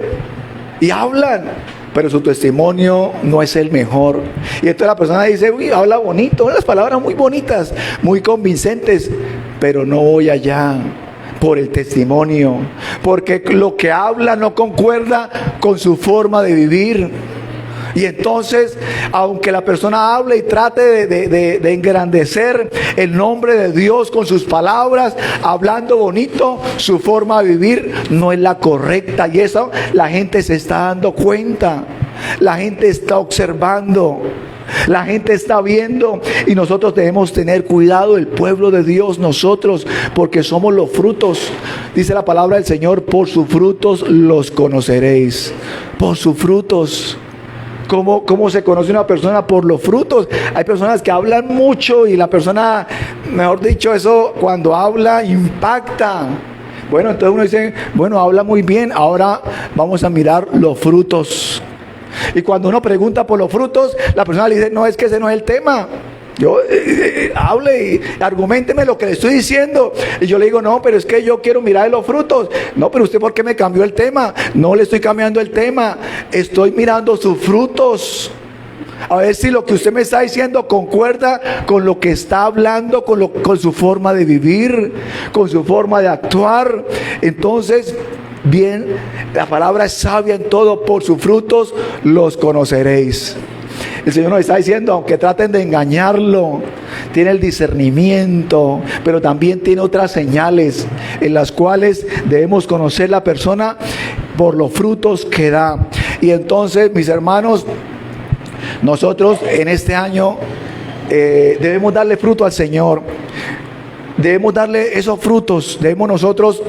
y hablan, pero su testimonio no es el mejor. Y entonces la persona dice, uy, habla bonito, las palabras muy bonitas, muy convincentes, pero no voy allá por el testimonio, porque lo que habla no concuerda con su forma de vivir. Y entonces, aunque la persona hable y trate de engrandecer el nombre de Dios con sus palabras, hablando bonito, su forma de vivir no es la correcta. Y eso la gente se está dando cuenta, la gente está observando, la gente está viendo, y nosotros debemos tener cuidado, el pueblo de Dios, nosotros, porque somos los frutos. Dice la palabra del Señor, por sus frutos los conoceréis. Por sus frutos. ¿Cómo se conoce una persona? Por los frutos. Hay personas que hablan mucho y la persona, mejor dicho, eso cuando habla impacta. Bueno, entonces uno dice, bueno, habla muy bien, ahora vamos a mirar los frutos. Y cuando uno pregunta por los frutos, la persona le dice, no, es que ese no es el tema. Yo hable y argumenteme lo que le estoy diciendo. Y yo le digo, no, pero es que yo quiero mirar los frutos. No, pero usted, ¿por qué me cambió el tema? No le estoy cambiando el tema, estoy mirando sus frutos. A ver si lo que usted me está diciendo concuerda con lo que está hablando, con su forma de vivir, con su forma de actuar. Entonces, bien, la palabra es sabia en todo, por sus frutos los conoceréis. El Señor nos está diciendo, aunque traten de engañarlo, tiene el discernimiento, pero también tiene otras señales en las cuales debemos conocer la persona por los frutos que da. Y entonces, mis hermanos, nosotros en este año debemos darle fruto al Señor. Debemos darle esos frutos, debemos nosotros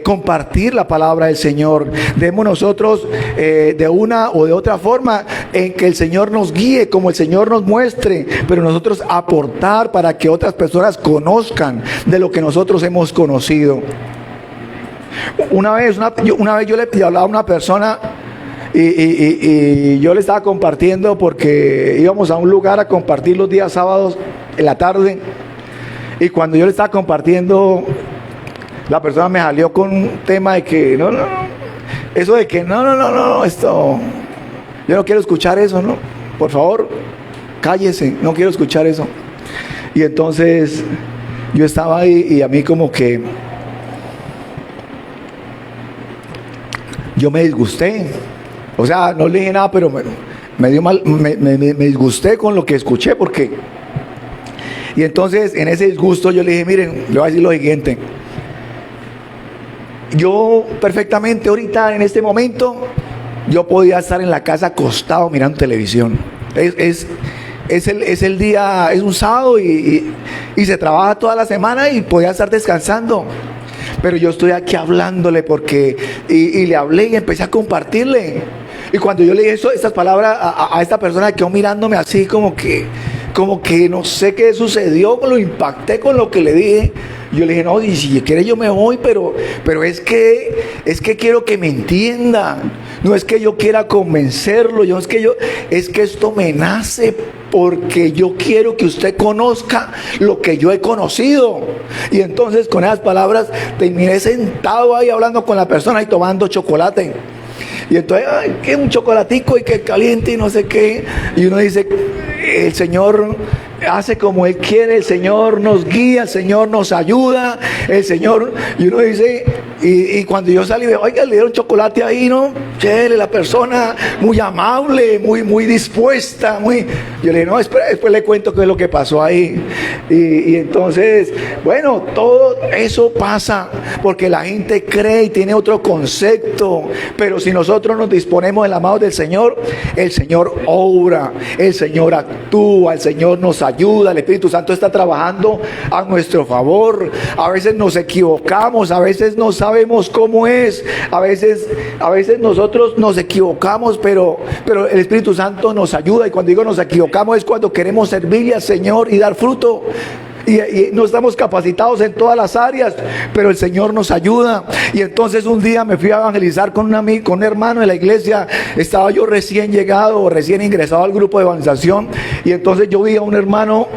compartir la palabra del Señor, debemos nosotros de una o de otra forma en que el Señor nos guíe, como el Señor nos muestre, pero nosotros aportar para que otras personas conozcan de lo que nosotros hemos conocido. Una vez yo le hablaba a una persona y yo le estaba compartiendo porque íbamos a un lugar a compartir los días sábados en la tarde. Y cuando yo le estaba compartiendo, la persona me salió con un tema de que no, eso de que no, esto, yo no quiero escuchar eso, no, por favor, cállese, no quiero escuchar eso. Y entonces yo estaba ahí y a mí como que yo me disgusté, o sea, no le dije nada, pero me dio mal, me disgusté con lo que escuché, porque, y entonces en ese disgusto yo le dije, miren, le voy a decir lo siguiente. Yo perfectamente ahorita, en este momento, yo podía estar en la casa acostado mirando televisión. Es el día, es un sábado y se trabaja toda la semana y podía estar descansando. Pero yo estoy aquí hablándole porque, y le hablé y empecé a compartirle. Y cuando yo le dije estas palabras a esta persona, quedó mirándome así como que no sé qué sucedió, lo impacté con lo que le dije. Yo le dije, no, y si quiere yo me voy, pero es que quiero que me entienda. No es que yo quiera convencerlo, es que esto me nace porque yo quiero que usted conozca lo que yo he conocido. Y entonces con esas palabras terminé sentado ahí hablando con la persona y tomando chocolate. Y entonces, ay, que un chocolatico y que caliente y no sé qué. Y uno dice, el Señor hace como Él quiere, el Señor nos guía, el Señor nos ayuda, el Señor, y uno dice, y cuando yo salí, oiga, le dieron chocolate ahí, ¿no? Chévere, la persona muy amable, muy dispuesta, yo le dije, no, después le cuento qué es lo que pasó ahí. Y entonces, bueno, todo eso pasa porque la gente cree y tiene otro concepto, pero si nosotros nos disponemos en la mano del Señor, el Señor obra, el Señor actúa, el Señor nos ayuda, el Espíritu Santo está trabajando a nuestro favor. A veces nos equivocamos, a veces no sabemos cómo es, a veces nosotros nos equivocamos, pero el Espíritu Santo nos ayuda. Y cuando digo nos equivocamos es cuando queremos servirle al Señor y dar fruto. Y no estamos capacitados en todas las áreas, pero el Señor nos ayuda. Y entonces un día me fui a evangelizar con un hermano de la iglesia. Estaba yo recién llegado, recién ingresado al grupo de evangelización, y entonces yo vi a un hermano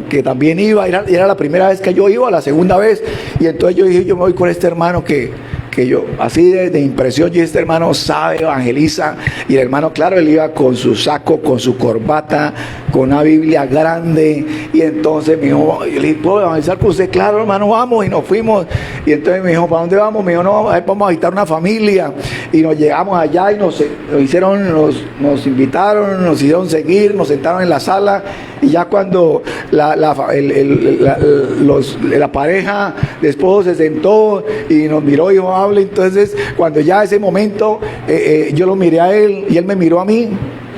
que también iba, y era la primera vez que yo iba, la segunda vez. Y entonces yo dije, yo me voy con este hermano que yo, así de impresión, y este hermano sabe, evangeliza. Y el hermano, claro, él iba con su saco, con su corbata, con una Biblia grande. Y entonces me dijo, yo le dije, ¿puedo evangelizar con usted? Claro, hermano, vamos. Y nos fuimos. Y entonces me dijo, ¿para dónde vamos? Me dijo, no, vamos a visitar una familia. Y nos llegamos allá y nos invitaron, nos hicieron seguir, nos sentaron en la sala. Y ya cuando la pareja de esposos se sentó y nos miró y dijo, hable. Entonces cuando ya ese momento yo lo miré a él y él me miró a mí.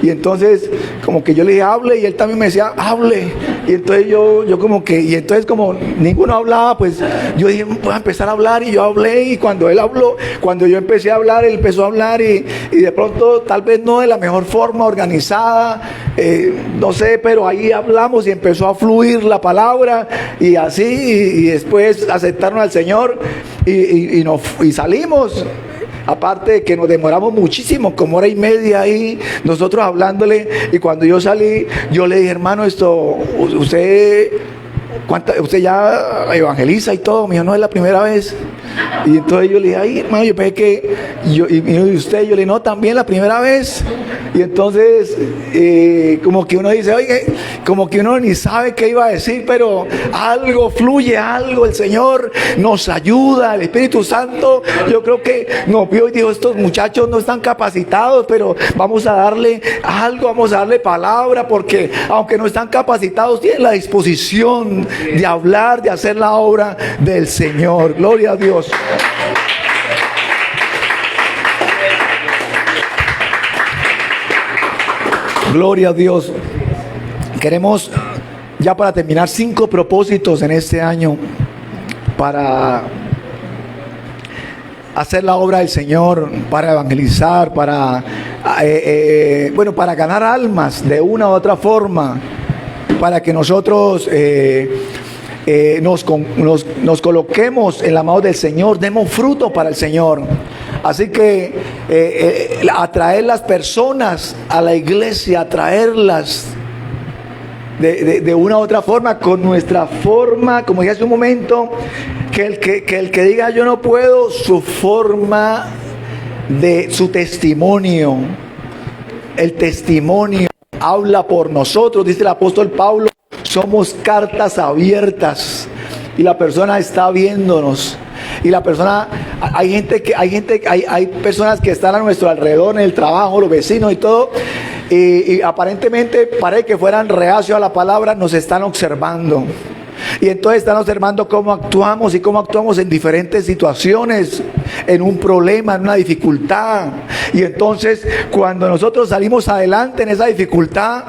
Y entonces como que yo le dije, hable, y él también me decía, hable. Y entonces yo como que, y entonces como ninguno hablaba, pues yo dije, voy a empezar a hablar. Y yo hablé, y cuando él habló, cuando yo empecé a hablar, él empezó a hablar, y de pronto, tal vez no de la mejor forma, organizada, no sé, pero ahí hablamos y empezó a fluir la palabra, y así, y después aceptaron al Señor, y salimos. Aparte de que nos demoramos muchísimo, como hora y media ahí, nosotros hablándole. Y cuando yo salí, yo le dije, hermano, usted ya evangeliza y todo. Me dijo, no, es la primera vez. Y entonces yo le dije, ay, hermano, yo pensé que y usted, yo le dije, no, también la primera vez. Y entonces como que uno dice, oye, como que uno ni sabe qué iba a decir, pero algo fluye, algo, el Señor nos ayuda, el Espíritu Santo, yo creo que nos vio y dijo, estos muchachos no están capacitados, pero vamos a darle algo, vamos a darle palabra, porque aunque no están capacitados, tienen la disposición de hablar, de hacer la obra del Señor. Gloria a Dios. Gloria a Dios. Queremos, ya para terminar, 5 propósitos en este año para hacer la obra del Señor, para evangelizar, para ganar almas de una u otra forma, para que nosotros nos coloquemos en la mano del Señor, demos fruto para el Señor. Así que atraer las personas a la iglesia, atraerlas de una u otra forma, con nuestra forma, como dije hace un momento, que el que diga yo no puedo, su forma de su testimonio, el testimonio habla por nosotros. Dice el apóstol Pablo, somos cartas abiertas y la persona está viéndonos. Y la persona, hay personas que están a nuestro alrededor en el trabajo, los vecinos y todo, y aparentemente parece que fueran reacios a la palabra, nos están observando. Y entonces están observando cómo actuamos y cómo actuamos en diferentes situaciones, en un problema, en una dificultad. Y entonces cuando nosotros salimos adelante en esa dificultad,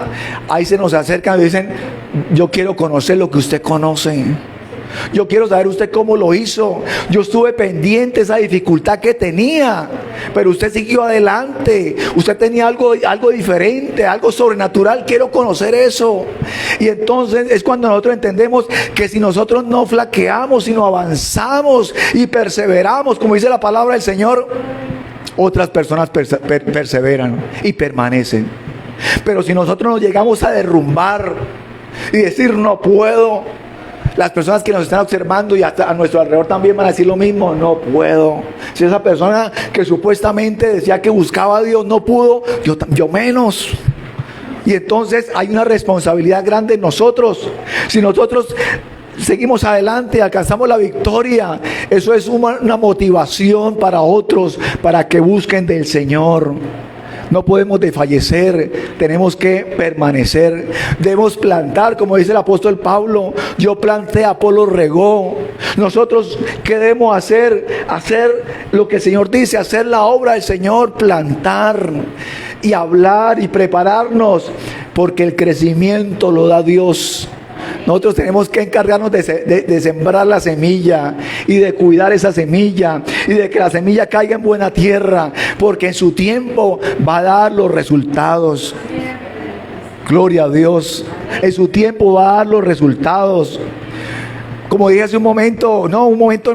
ahí se nos acercan y dicen, yo quiero conocer lo que usted conoce. Yo quiero saber usted cómo lo hizo. Yo estuve pendiente de esa dificultad que tenía, pero usted siguió adelante. Usted tenía algo diferente, algo sobrenatural. Quiero conocer eso. Y entonces es cuando nosotros entendemos que si nosotros no flaqueamos, sino avanzamos y perseveramos, como dice la palabra del Señor, otras personas perseveran y permanecen. Pero si nosotros nos llegamos a derrumbar y decir no puedo, las personas que nos están observando y hasta a nuestro alrededor también van a decir lo mismo, no puedo. Si esa persona que supuestamente decía que buscaba a Dios no pudo, yo menos. Y entonces hay una responsabilidad grande en nosotros. Si nosotros seguimos adelante, alcanzamos la victoria, eso es una motivación para otros, para que busquen del Señor. No podemos desfallecer, tenemos que permanecer, debemos plantar, como dice el apóstol Pablo, yo planté, Apolo regó. Nosotros, ¿qué debemos hacer? Hacer lo que el Señor dice, hacer la obra del Señor, plantar y hablar y prepararnos, porque el crecimiento lo da Dios. Nosotros tenemos que encargarnos de sembrar la semilla y de cuidar esa semilla y de que la semilla caiga en buena tierra, porque en su tiempo va a dar los resultados. Gloria a Dios. En su tiempo va a dar los resultados. Como dije hace un momento,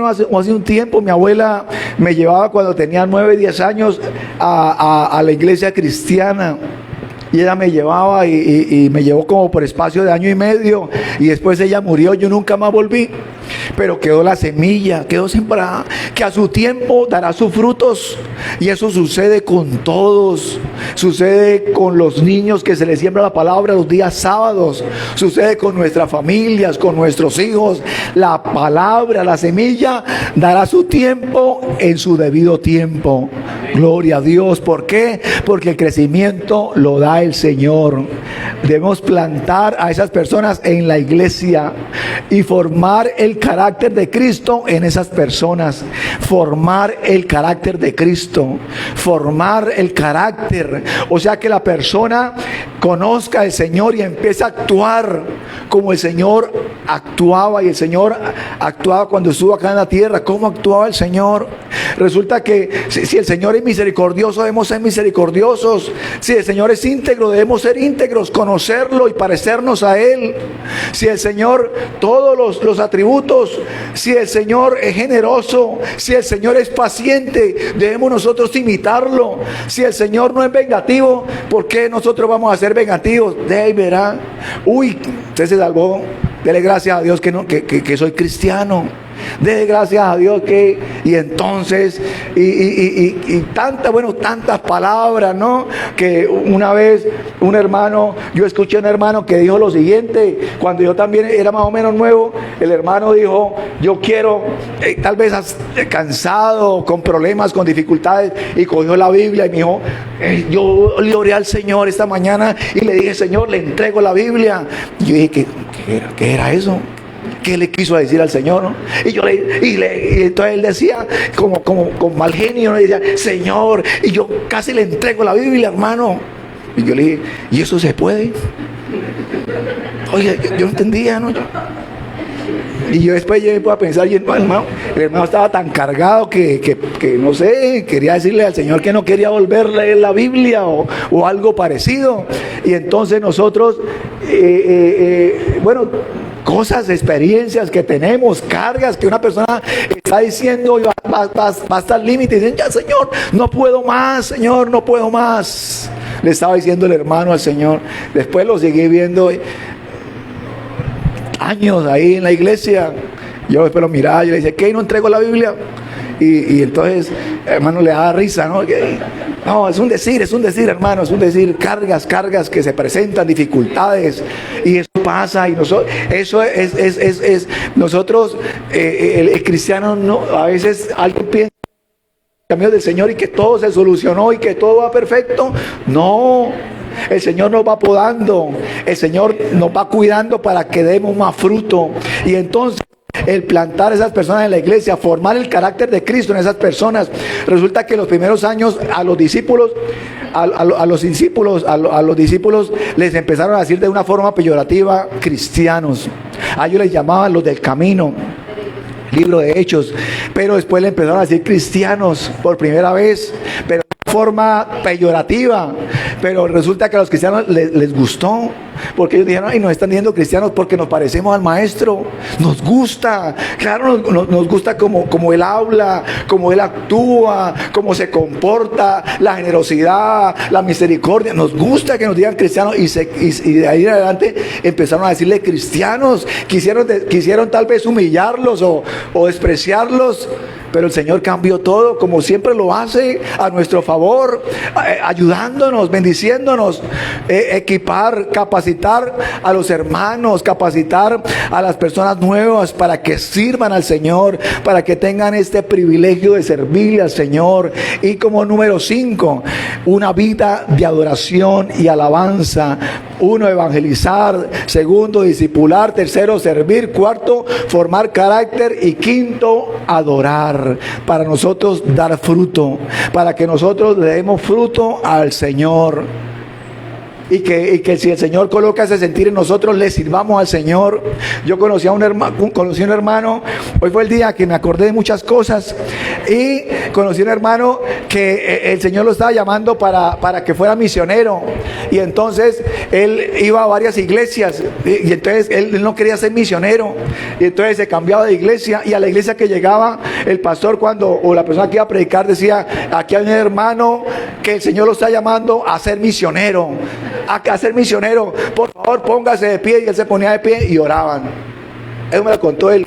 hace un tiempo, mi abuela me llevaba cuando tenía 9, 10 años a la iglesia cristiana. Y ella me llevaba y me llevó como por espacio de 1 año y medio. Y después ella murió, yo nunca más volví. Pero quedó la semilla, quedó sembrada, que a su tiempo dará sus frutos. Y eso sucede con todos. Sucede con los niños que se les siembra la palabra los días sábados. Sucede con nuestras familias, con nuestros hijos. La palabra, la semilla, dará su tiempo en su debido tiempo. Gloria a Dios. ¿Por qué? Porque el crecimiento lo da el Señor. Debemos plantar a esas personas en la iglesia y formar el carácter de Cristo en esas personas. Formar el carácter de Cristo. Formar el carácter. O sea, que la persona conozca al Señor y empiece a actuar como el Señor actuaba. Y el Señor actuaba cuando estuvo acá en la tierra. ¿Cómo actuaba el Señor? Resulta que si el Señor es misericordioso, debemos ser misericordiosos. Si el Señor es íntegro, debemos ser íntegros, conocerlo y parecernos a Él. Si el Señor, todos los atributos, si el Señor es generoso, si el Señor es paciente, debemos nosotros imitarlo. Si el Señor no es vengativo, ¿por qué nosotros vamos a ser vengativos? De ahí verá, uy, usted se salvó, dele gracias a Dios que soy cristiano. De gracias a Dios que, y entonces, tantas palabras, ¿no? Que una vez yo escuché a un hermano que dijo lo siguiente, cuando yo también era más o menos nuevo, el hermano dijo, yo quiero, tal vez cansado, con problemas, con dificultades, y cogió la Biblia y me dijo, yo le oré al Señor esta mañana y le dije, Señor, le entrego la Biblia. Y yo dije, ¿qué era eso? ¿Qué le quiso decir al Señor, no? Y entonces él decía, como con mal genio, ¿no? Y decía, Señor, y yo casi le entrego la Biblia, hermano. Y yo le dije, ¿y eso se puede? Oye, yo no entendía, ¿no? Y yo después me puedo pensar, y el hermano estaba tan cargado que no sé, quería decirle al Señor que no quería volver a leer la Biblia o algo parecido. Y entonces nosotros, cosas, experiencias que tenemos, cargas que una persona está diciendo va hasta el límite y dicen, ya Señor, no puedo más, Señor, no puedo más. Le estaba diciendo el hermano al Señor. Después lo seguí viendo años ahí en la iglesia. Yo después lo miraba y le decía, ¿qué? ¿No entrego la Biblia? Y entonces, hermano, le da risa, ¿no? No, es un decir, hermano, es un decir, cargas que se presentan, dificultades, y eso pasa, y nosotros, eso es nosotros, el cristiano, no, a veces alguien piensa camino del Señor y que todo se solucionó y que todo va perfecto. No, el Señor nos va podando, el Señor nos va cuidando para que demos más fruto, y entonces el plantar esas personas en la iglesia, formar el carácter de Cristo en esas personas. Resulta que en los primeros años a los discípulos les empezaron a decir de una forma peyorativa cristianos. A ellos les llamaban los del camino, libro de Hechos, pero después le empezaron a decir cristianos por primera vez, pero de forma peyorativa. Pero resulta que a los cristianos les gustó, porque ellos dijeron, ay, nos están diciendo cristianos porque nos parecemos al maestro, nos gusta, claro, nos gusta como él habla, como él actúa, cómo se comporta, la generosidad, la misericordia, nos gusta que nos digan cristianos, y de ahí en adelante empezaron a decirle cristianos. Quisieron tal vez humillarlos o despreciarlos, pero el Señor cambió todo, como siempre lo hace, a nuestro favor, ayudándonos, bendiciéndonos, equipar, capacitar a los hermanos, capacitar a las personas nuevas para que sirvan al Señor, para que tengan este privilegio de servirle al Señor. Y como número 5, una vida de adoración y alabanza. 1, evangelizar. 2, discipular. 3, servir. 4, formar carácter. Y 5, adorar. Para nosotros dar fruto, para que nosotros le demos fruto al Señor. Y que si el Señor coloca ese sentir en nosotros, le sirvamos al Señor. Yo conocí a un hermano, hoy fue el día que me acordé de muchas cosas, y conocí a un hermano que el Señor lo estaba llamando para que fuera misionero, y entonces él iba a varias iglesias, y entonces él no quería ser misionero, y entonces se cambiaba de iglesia, y a la iglesia que llegaba, el pastor o la persona que iba a predicar decía, aquí hay un hermano que el Señor lo está llamando a ser misionero, a ser misionero, por favor póngase de pie. Y él se ponía de pie y oraban. Eso me lo contó él.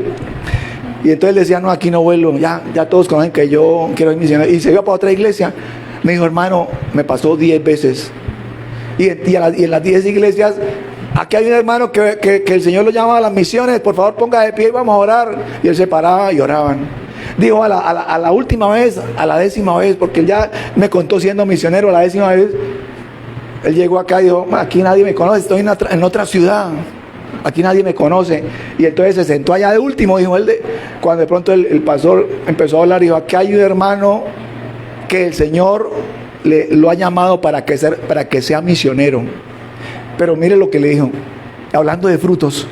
Y entonces él decía, no, aquí no vuelvo, ya todos conocen que yo quiero ser misionero. Y se iba para otra iglesia. Me dijo, hermano, me pasó 10 veces. Y en las 10 iglesias, aquí hay un hermano que el Señor lo llama a las misiones, por favor ponga de pie y vamos a orar. Y él se paraba y oraban. Dijo, a la última vez, a la 10ª vez, porque él ya me contó siendo misionero, a la 10ª vez, él llegó acá y dijo, aquí nadie me conoce, estoy en otra ciudad, aquí nadie me conoce. Y entonces se sentó allá de último, dijo él, cuando de pronto el pastor empezó a hablar, dijo, aquí hay un hermano que el Señor lo ha llamado para que sea misionero. Pero mire lo que le dijo, hablando de frutos.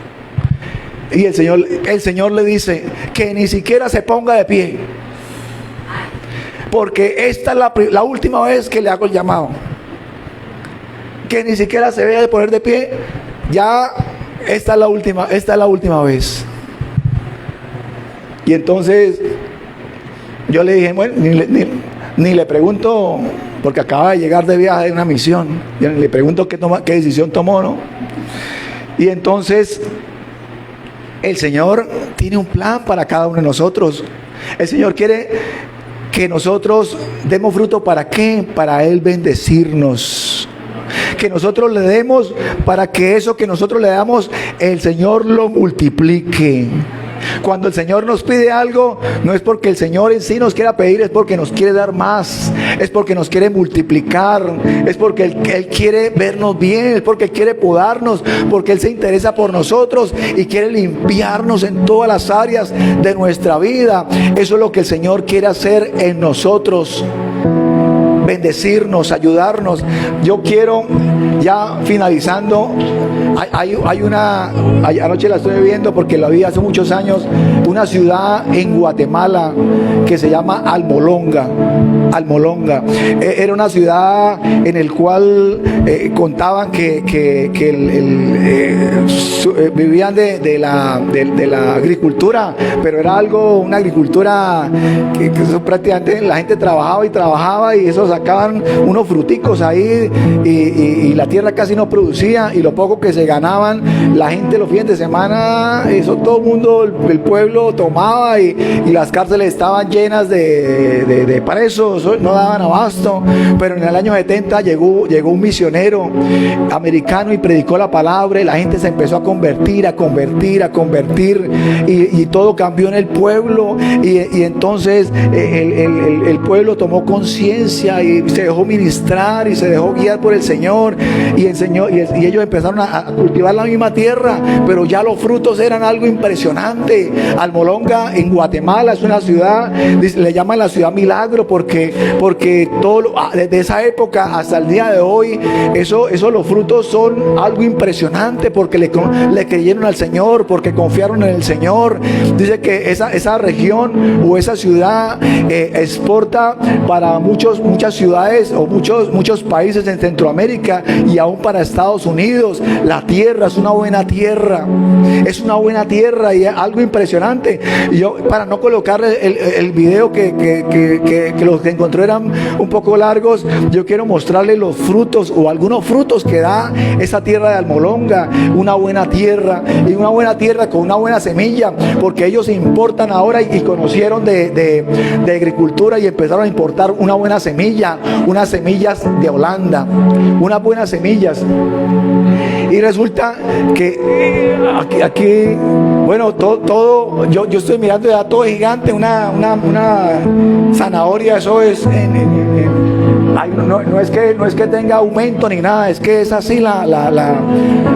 Y el Señor le dice que ni siquiera se ponga de pie, porque esta es la última vez que le hago el llamado. Que ni siquiera se vea de poner de pie. Ya esta es la última vez. Y entonces yo le dije, bueno, ni le pregunto, porque acaba de llegar de viaje de una misión, le pregunto qué decisión tomó, ¿no? Y entonces el Señor tiene un plan para cada uno de nosotros. El Señor quiere que nosotros demos fruto. ¿Para qué? Para Él bendecirnos. Que nosotros le demos, para que eso que nosotros le damos, el Señor lo multiplique. Cuando el Señor nos pide algo, no es porque el Señor en sí nos quiera pedir, es porque nos quiere dar más, es porque nos quiere multiplicar, es porque Él quiere vernos bien, es porque Él quiere podarnos, porque Él se interesa por nosotros y quiere limpiarnos en todas las áreas de nuestra vida. Eso es lo que el Señor quiere hacer en nosotros. bendecirnos, ayudarnos. Yo quiero, ya finalizando, anoche la estoy viendo porque la vi hace muchos años, una ciudad en Guatemala que se llama Almolonga. Era una ciudad en el cual contaban que vivían de la agricultura, pero era una agricultura que prácticamente la gente trabajaba y eso sacaban unos fruticos ahí y la tierra casi no producía, y lo poco que se ganaban, la gente los fines de semana, eso todo el mundo, el pueblo tomaba y las cárceles estaban llenas de presos, no daban abasto. Pero en el año 70 llegó un misionero americano y predicó la palabra, y la gente se empezó a convertir y todo cambió en el pueblo, y entonces el pueblo tomó conciencia y se dejó ministrar y se dejó guiar por el Señor, y ellos empezaron a cultivar la misma tierra, pero ya los frutos eran algo impresionante. Almolonga en Guatemala es una ciudad, le llaman la ciudad milagro, porque desde esa época hasta el día de hoy, los frutos son algo impresionante, porque le creyeron al Señor, porque confiaron en el Señor. Dice que esa región o esa ciudad exporta para muchas ciudades o muchos países en Centroamérica y aún para Estados Unidos. La tierra es una buena tierra, y es algo impresionante. Y yo, para no colocar el video que los que encontré eran un poco largos, yo quiero mostrarles los frutos o algunos frutos que da esa tierra de Almolonga. Una buena tierra, y una buena tierra con una buena semilla, porque ellos importan ahora y conocieron de agricultura y empezaron a importar una buena semilla, unas semillas de Holanda, unas buenas semillas. Y resulta que aquí bueno, todo yo estoy mirando ya todo gigante, una zanahoria, eso es no es que tenga aumento ni nada, es que es así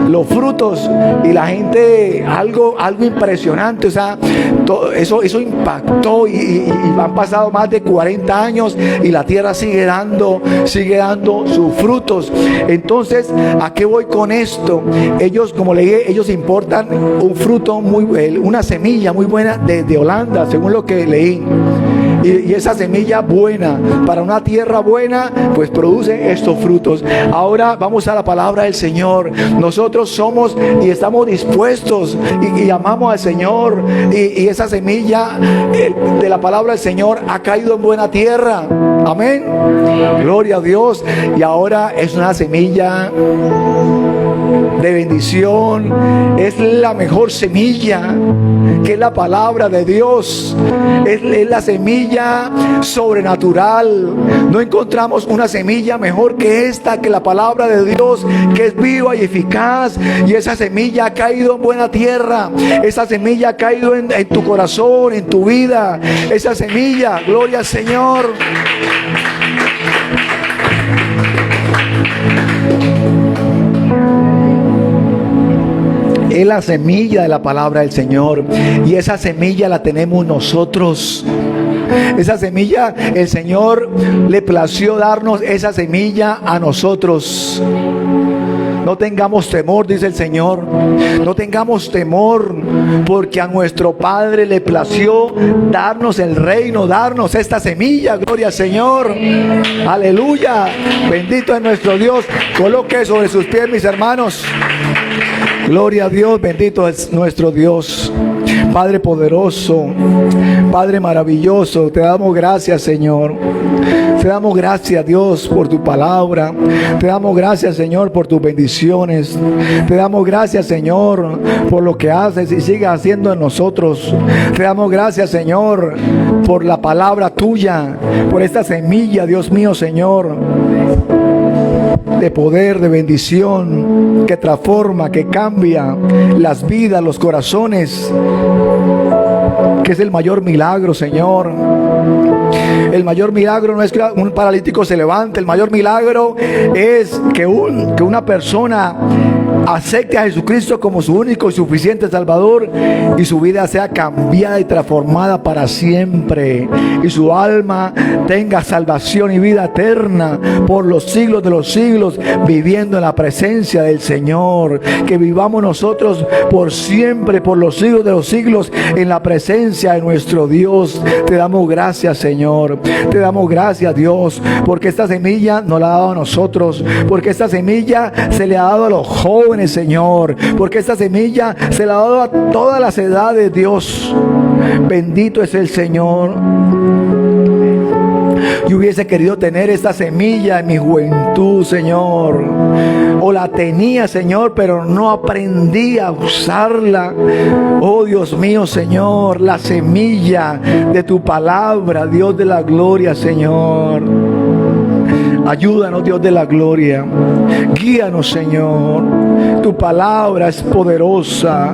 los frutos, y la gente algo impresionante. O sea, todo eso impactó, y han pasado más de 40 años y la tierra sigue dando sus frutos. Entonces, ¿a qué voy con esto? Ellos, como le dije, ellos importan un fruto una semilla muy buena de Holanda, según lo que leí. Y esa semilla buena, para una tierra buena, pues produce estos frutos. Ahora vamos a la palabra del Señor. Nosotros somos y estamos dispuestos y amamos al Señor, y esa semilla de la palabra del Señor ha caído en buena tierra. Amén. Gloria a Dios. Y ahora es una semilla de bendición. Es la mejor semilla, que es la palabra de Dios. Es la semilla sobrenatural. No encontramos una semilla mejor que esta, que la palabra de Dios, que es viva y eficaz. Y esa semilla ha caído en buena tierra. Esa semilla ha caído en tu corazón, en tu vida. Esa semilla, gloria al Señor. Es la semilla de la palabra del Señor, y esa semilla la tenemos nosotros. Esa semilla, el Señor le plació darnos esa semilla a nosotros. No tengamos temor, dice el Señor. No tengamos temor, porque a nuestro Padre le plació darnos el reino, darnos esta semilla. Gloria al Señor. Aleluya. Bendito es nuestro Dios. Coloque sobre sus pies, mis hermanos. Gloria a Dios, bendito es nuestro Dios. Padre poderoso, Padre maravilloso, te damos gracias, Señor. Te damos gracias, Dios, por tu palabra. Te damos gracias, Señor, por tus bendiciones. Te damos gracias, Señor, por lo que haces y sigues haciendo en nosotros. Te damos gracias, Señor, por la palabra tuya, por esta semilla, Dios mío, Señor, de poder, de bendición, que transforma, que cambia las vidas, los corazones, que es el mayor milagro, Señor. El mayor milagro no es que un paralítico se levante. El mayor milagro es que una persona acepte a Jesucristo como su único y suficiente Salvador, y su vida sea cambiada y transformada para siempre, y su alma tenga salvación y vida eterna por los siglos de los siglos, viviendo en la presencia del Señor. Que vivamos nosotros por siempre, por los siglos de los siglos, en la presencia de nuestro Dios. Te damos gracias, Señor. Te damos gracias, Dios, porque esta semilla nos la ha dado a nosotros, porque esta semilla se le ha dado a los jóvenes, Señor, porque esta semilla se la ha dado a todas las edades, Dios. Bendito es el Señor. Yo hubiese querido tener esta semilla en mi juventud, Señor, o la tenía, Señor, pero no aprendí a usarla. Oh Dios mío, Señor, la semilla de tu palabra, Dios de la gloria, Señor. Ayúdanos, Dios de la gloria. Guíanos, Señor. Tu palabra es poderosa.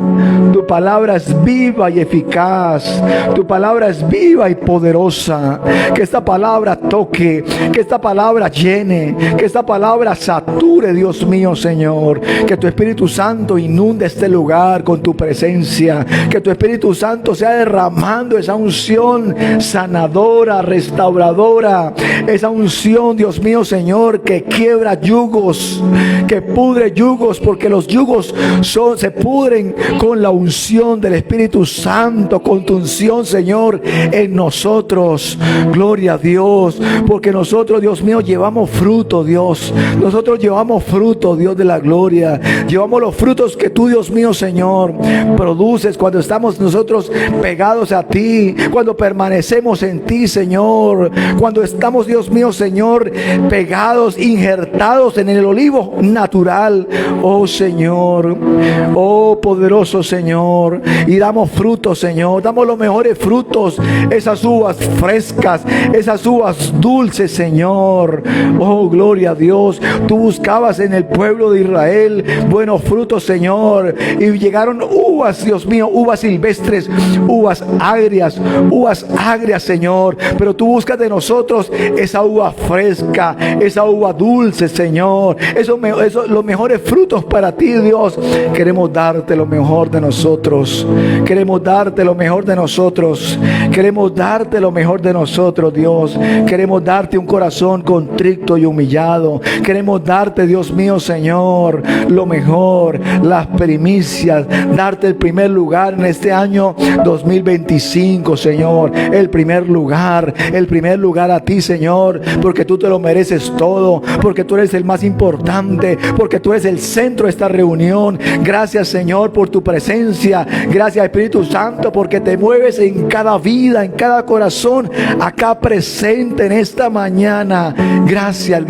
Tu palabra es viva y eficaz. Tu palabra es viva y poderosa. Que esta palabra toque, que esta palabra llene, que esta palabra sature, Dios mío, Señor. Que tu Espíritu Santo inunde este lugar con tu presencia. Que tu Espíritu Santo sea derramando esa unción sanadora, restauradora. Esa unción, Dios mío, Señor, que quiebra yugos, que pudre yugos, porque los yugos se pudren con la unción del Espíritu Santo, con tu unción, Señor, en nosotros. Gloria a Dios, porque nosotros, Dios mío, llevamos fruto, Dios. Nosotros llevamos fruto, Dios de la gloria. Llevamos los frutos que tú, Dios mío, Señor, produces cuando estamos nosotros pegados a ti, cuando permanecemos en ti, Señor, cuando estamos, Dios mío, Señor, pegados, injertados en el olivo natural. Oh Señor, oh poderoso Señor, y damos frutos, Señor, damos los mejores frutos, esas uvas frescas, esas uvas dulces, Señor. Oh, gloria a Dios. Tú buscabas en el pueblo de Israel buenos frutos, Señor, y llegaron uvas, Dios mío, uvas silvestres, uvas agrias, Señor, pero tú buscas de nosotros esa uva fresca, esa uva dulce, Señor, los mejores frutos para ti, Dios. Queremos darte lo mejor de nosotros, queremos darte lo mejor de nosotros, queremos darte lo mejor de nosotros, Dios. Queremos darte un corazón contrito y humillado. Queremos darte, Dios mío, Señor, lo mejor, las primicias, darte el primer lugar en este año 2025, Señor, el primer lugar a ti, Señor, porque tú te lo mereces todo, porque tú eres el más importante, porque tú eres el centro de esta reunión. Gracias, Señor, por tu presencia. Gracias, Espíritu Santo, porque te mueves en cada vida, en cada corazón acá presente en esta mañana. Gracias,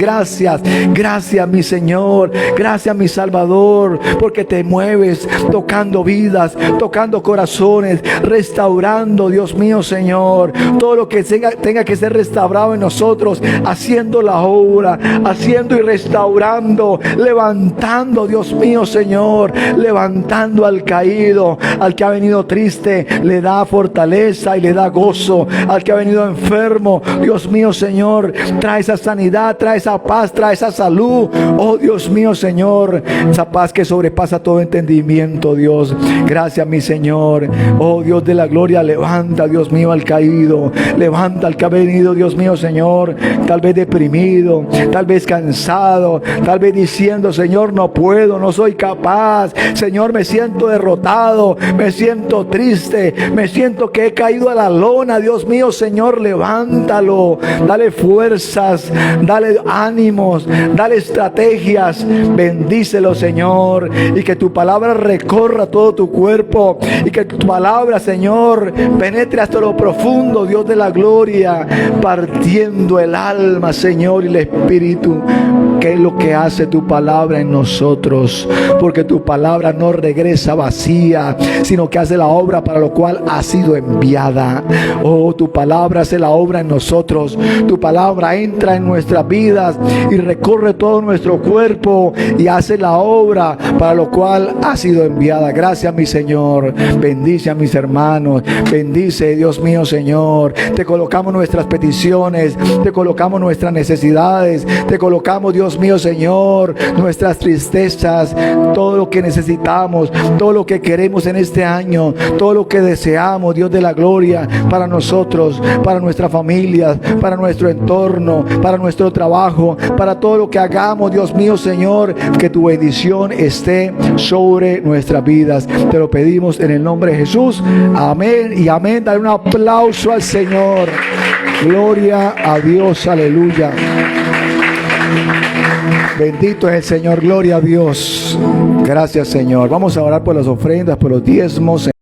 mi Señor, gracias, mi Salvador, porque te mueves tocando vidas, tocando corazones, restaurando, Dios mío, Señor, todo lo que tenga que ser restaurado en nosotros, haciendo la obra, haciendo y restaurando, levantando, Dios mío, Señor, levantando al caído, al que ha venido triste, le da fortaleza y le da gozo, al que ha venido enfermo, Dios mío, Señor, trae esa sanidad, trae esa paz, trae esa salud. Oh Dios mío, Señor, esa paz que sobrepasa todo entendimiento, Dios. Gracias, mi Señor. Oh Dios de la gloria, levanta, Dios mío, al caído, levanta al que ha venido, Dios mío, Señor, tal vez deprimido, tal vez cansado, tal vez diciendo: Señor, no puedo, no soy capaz, Señor, me siento derrotado, me siento triste, me siento que he caído a la lona. Dios mío, Señor, levántalo, dale fuerzas, dale ánimos, dale estrategias, bendícelo, Señor, y que tu palabra recorra todo tu cuerpo, y que tu palabra, Señor, penetre hasta lo profundo, Dios de la gloria, partiendo el alma, Señor, y el espíritu. ¿Qué es lo que hace tu palabra en nosotros? Porque tu palabra no regresa vacía, sino que hace la obra para lo cual ha sido enviada. Oh, tu palabra hace la obra en nosotros. Tu palabra entra en nuestras vidas y recorre todo nuestro cuerpo y hace la obra para lo cual ha sido enviada. Gracias, mi Señor. Bendice a mis hermanos. Bendice, Dios mío, Señor. Te colocamos nuestras peticiones, te colocamos nuestras necesidades necesidades. Te colocamos, Dios mío, Señor, nuestras tristezas, todo lo que necesitamos, todo lo que queremos en este año, todo lo que deseamos, Dios de la gloria, para nosotros, para nuestras familias, para nuestro entorno, para nuestro trabajo, para todo lo que hagamos, Dios mío, Señor, que tu bendición esté sobre nuestras vidas. Te lo pedimos en el nombre de Jesús. Amén y amén. Dale un aplauso al Señor. Gloria a Dios, aleluya. Bendito es el Señor, gloria a Dios. Gracias, Señor. Vamos a orar por las ofrendas, por los diezmos.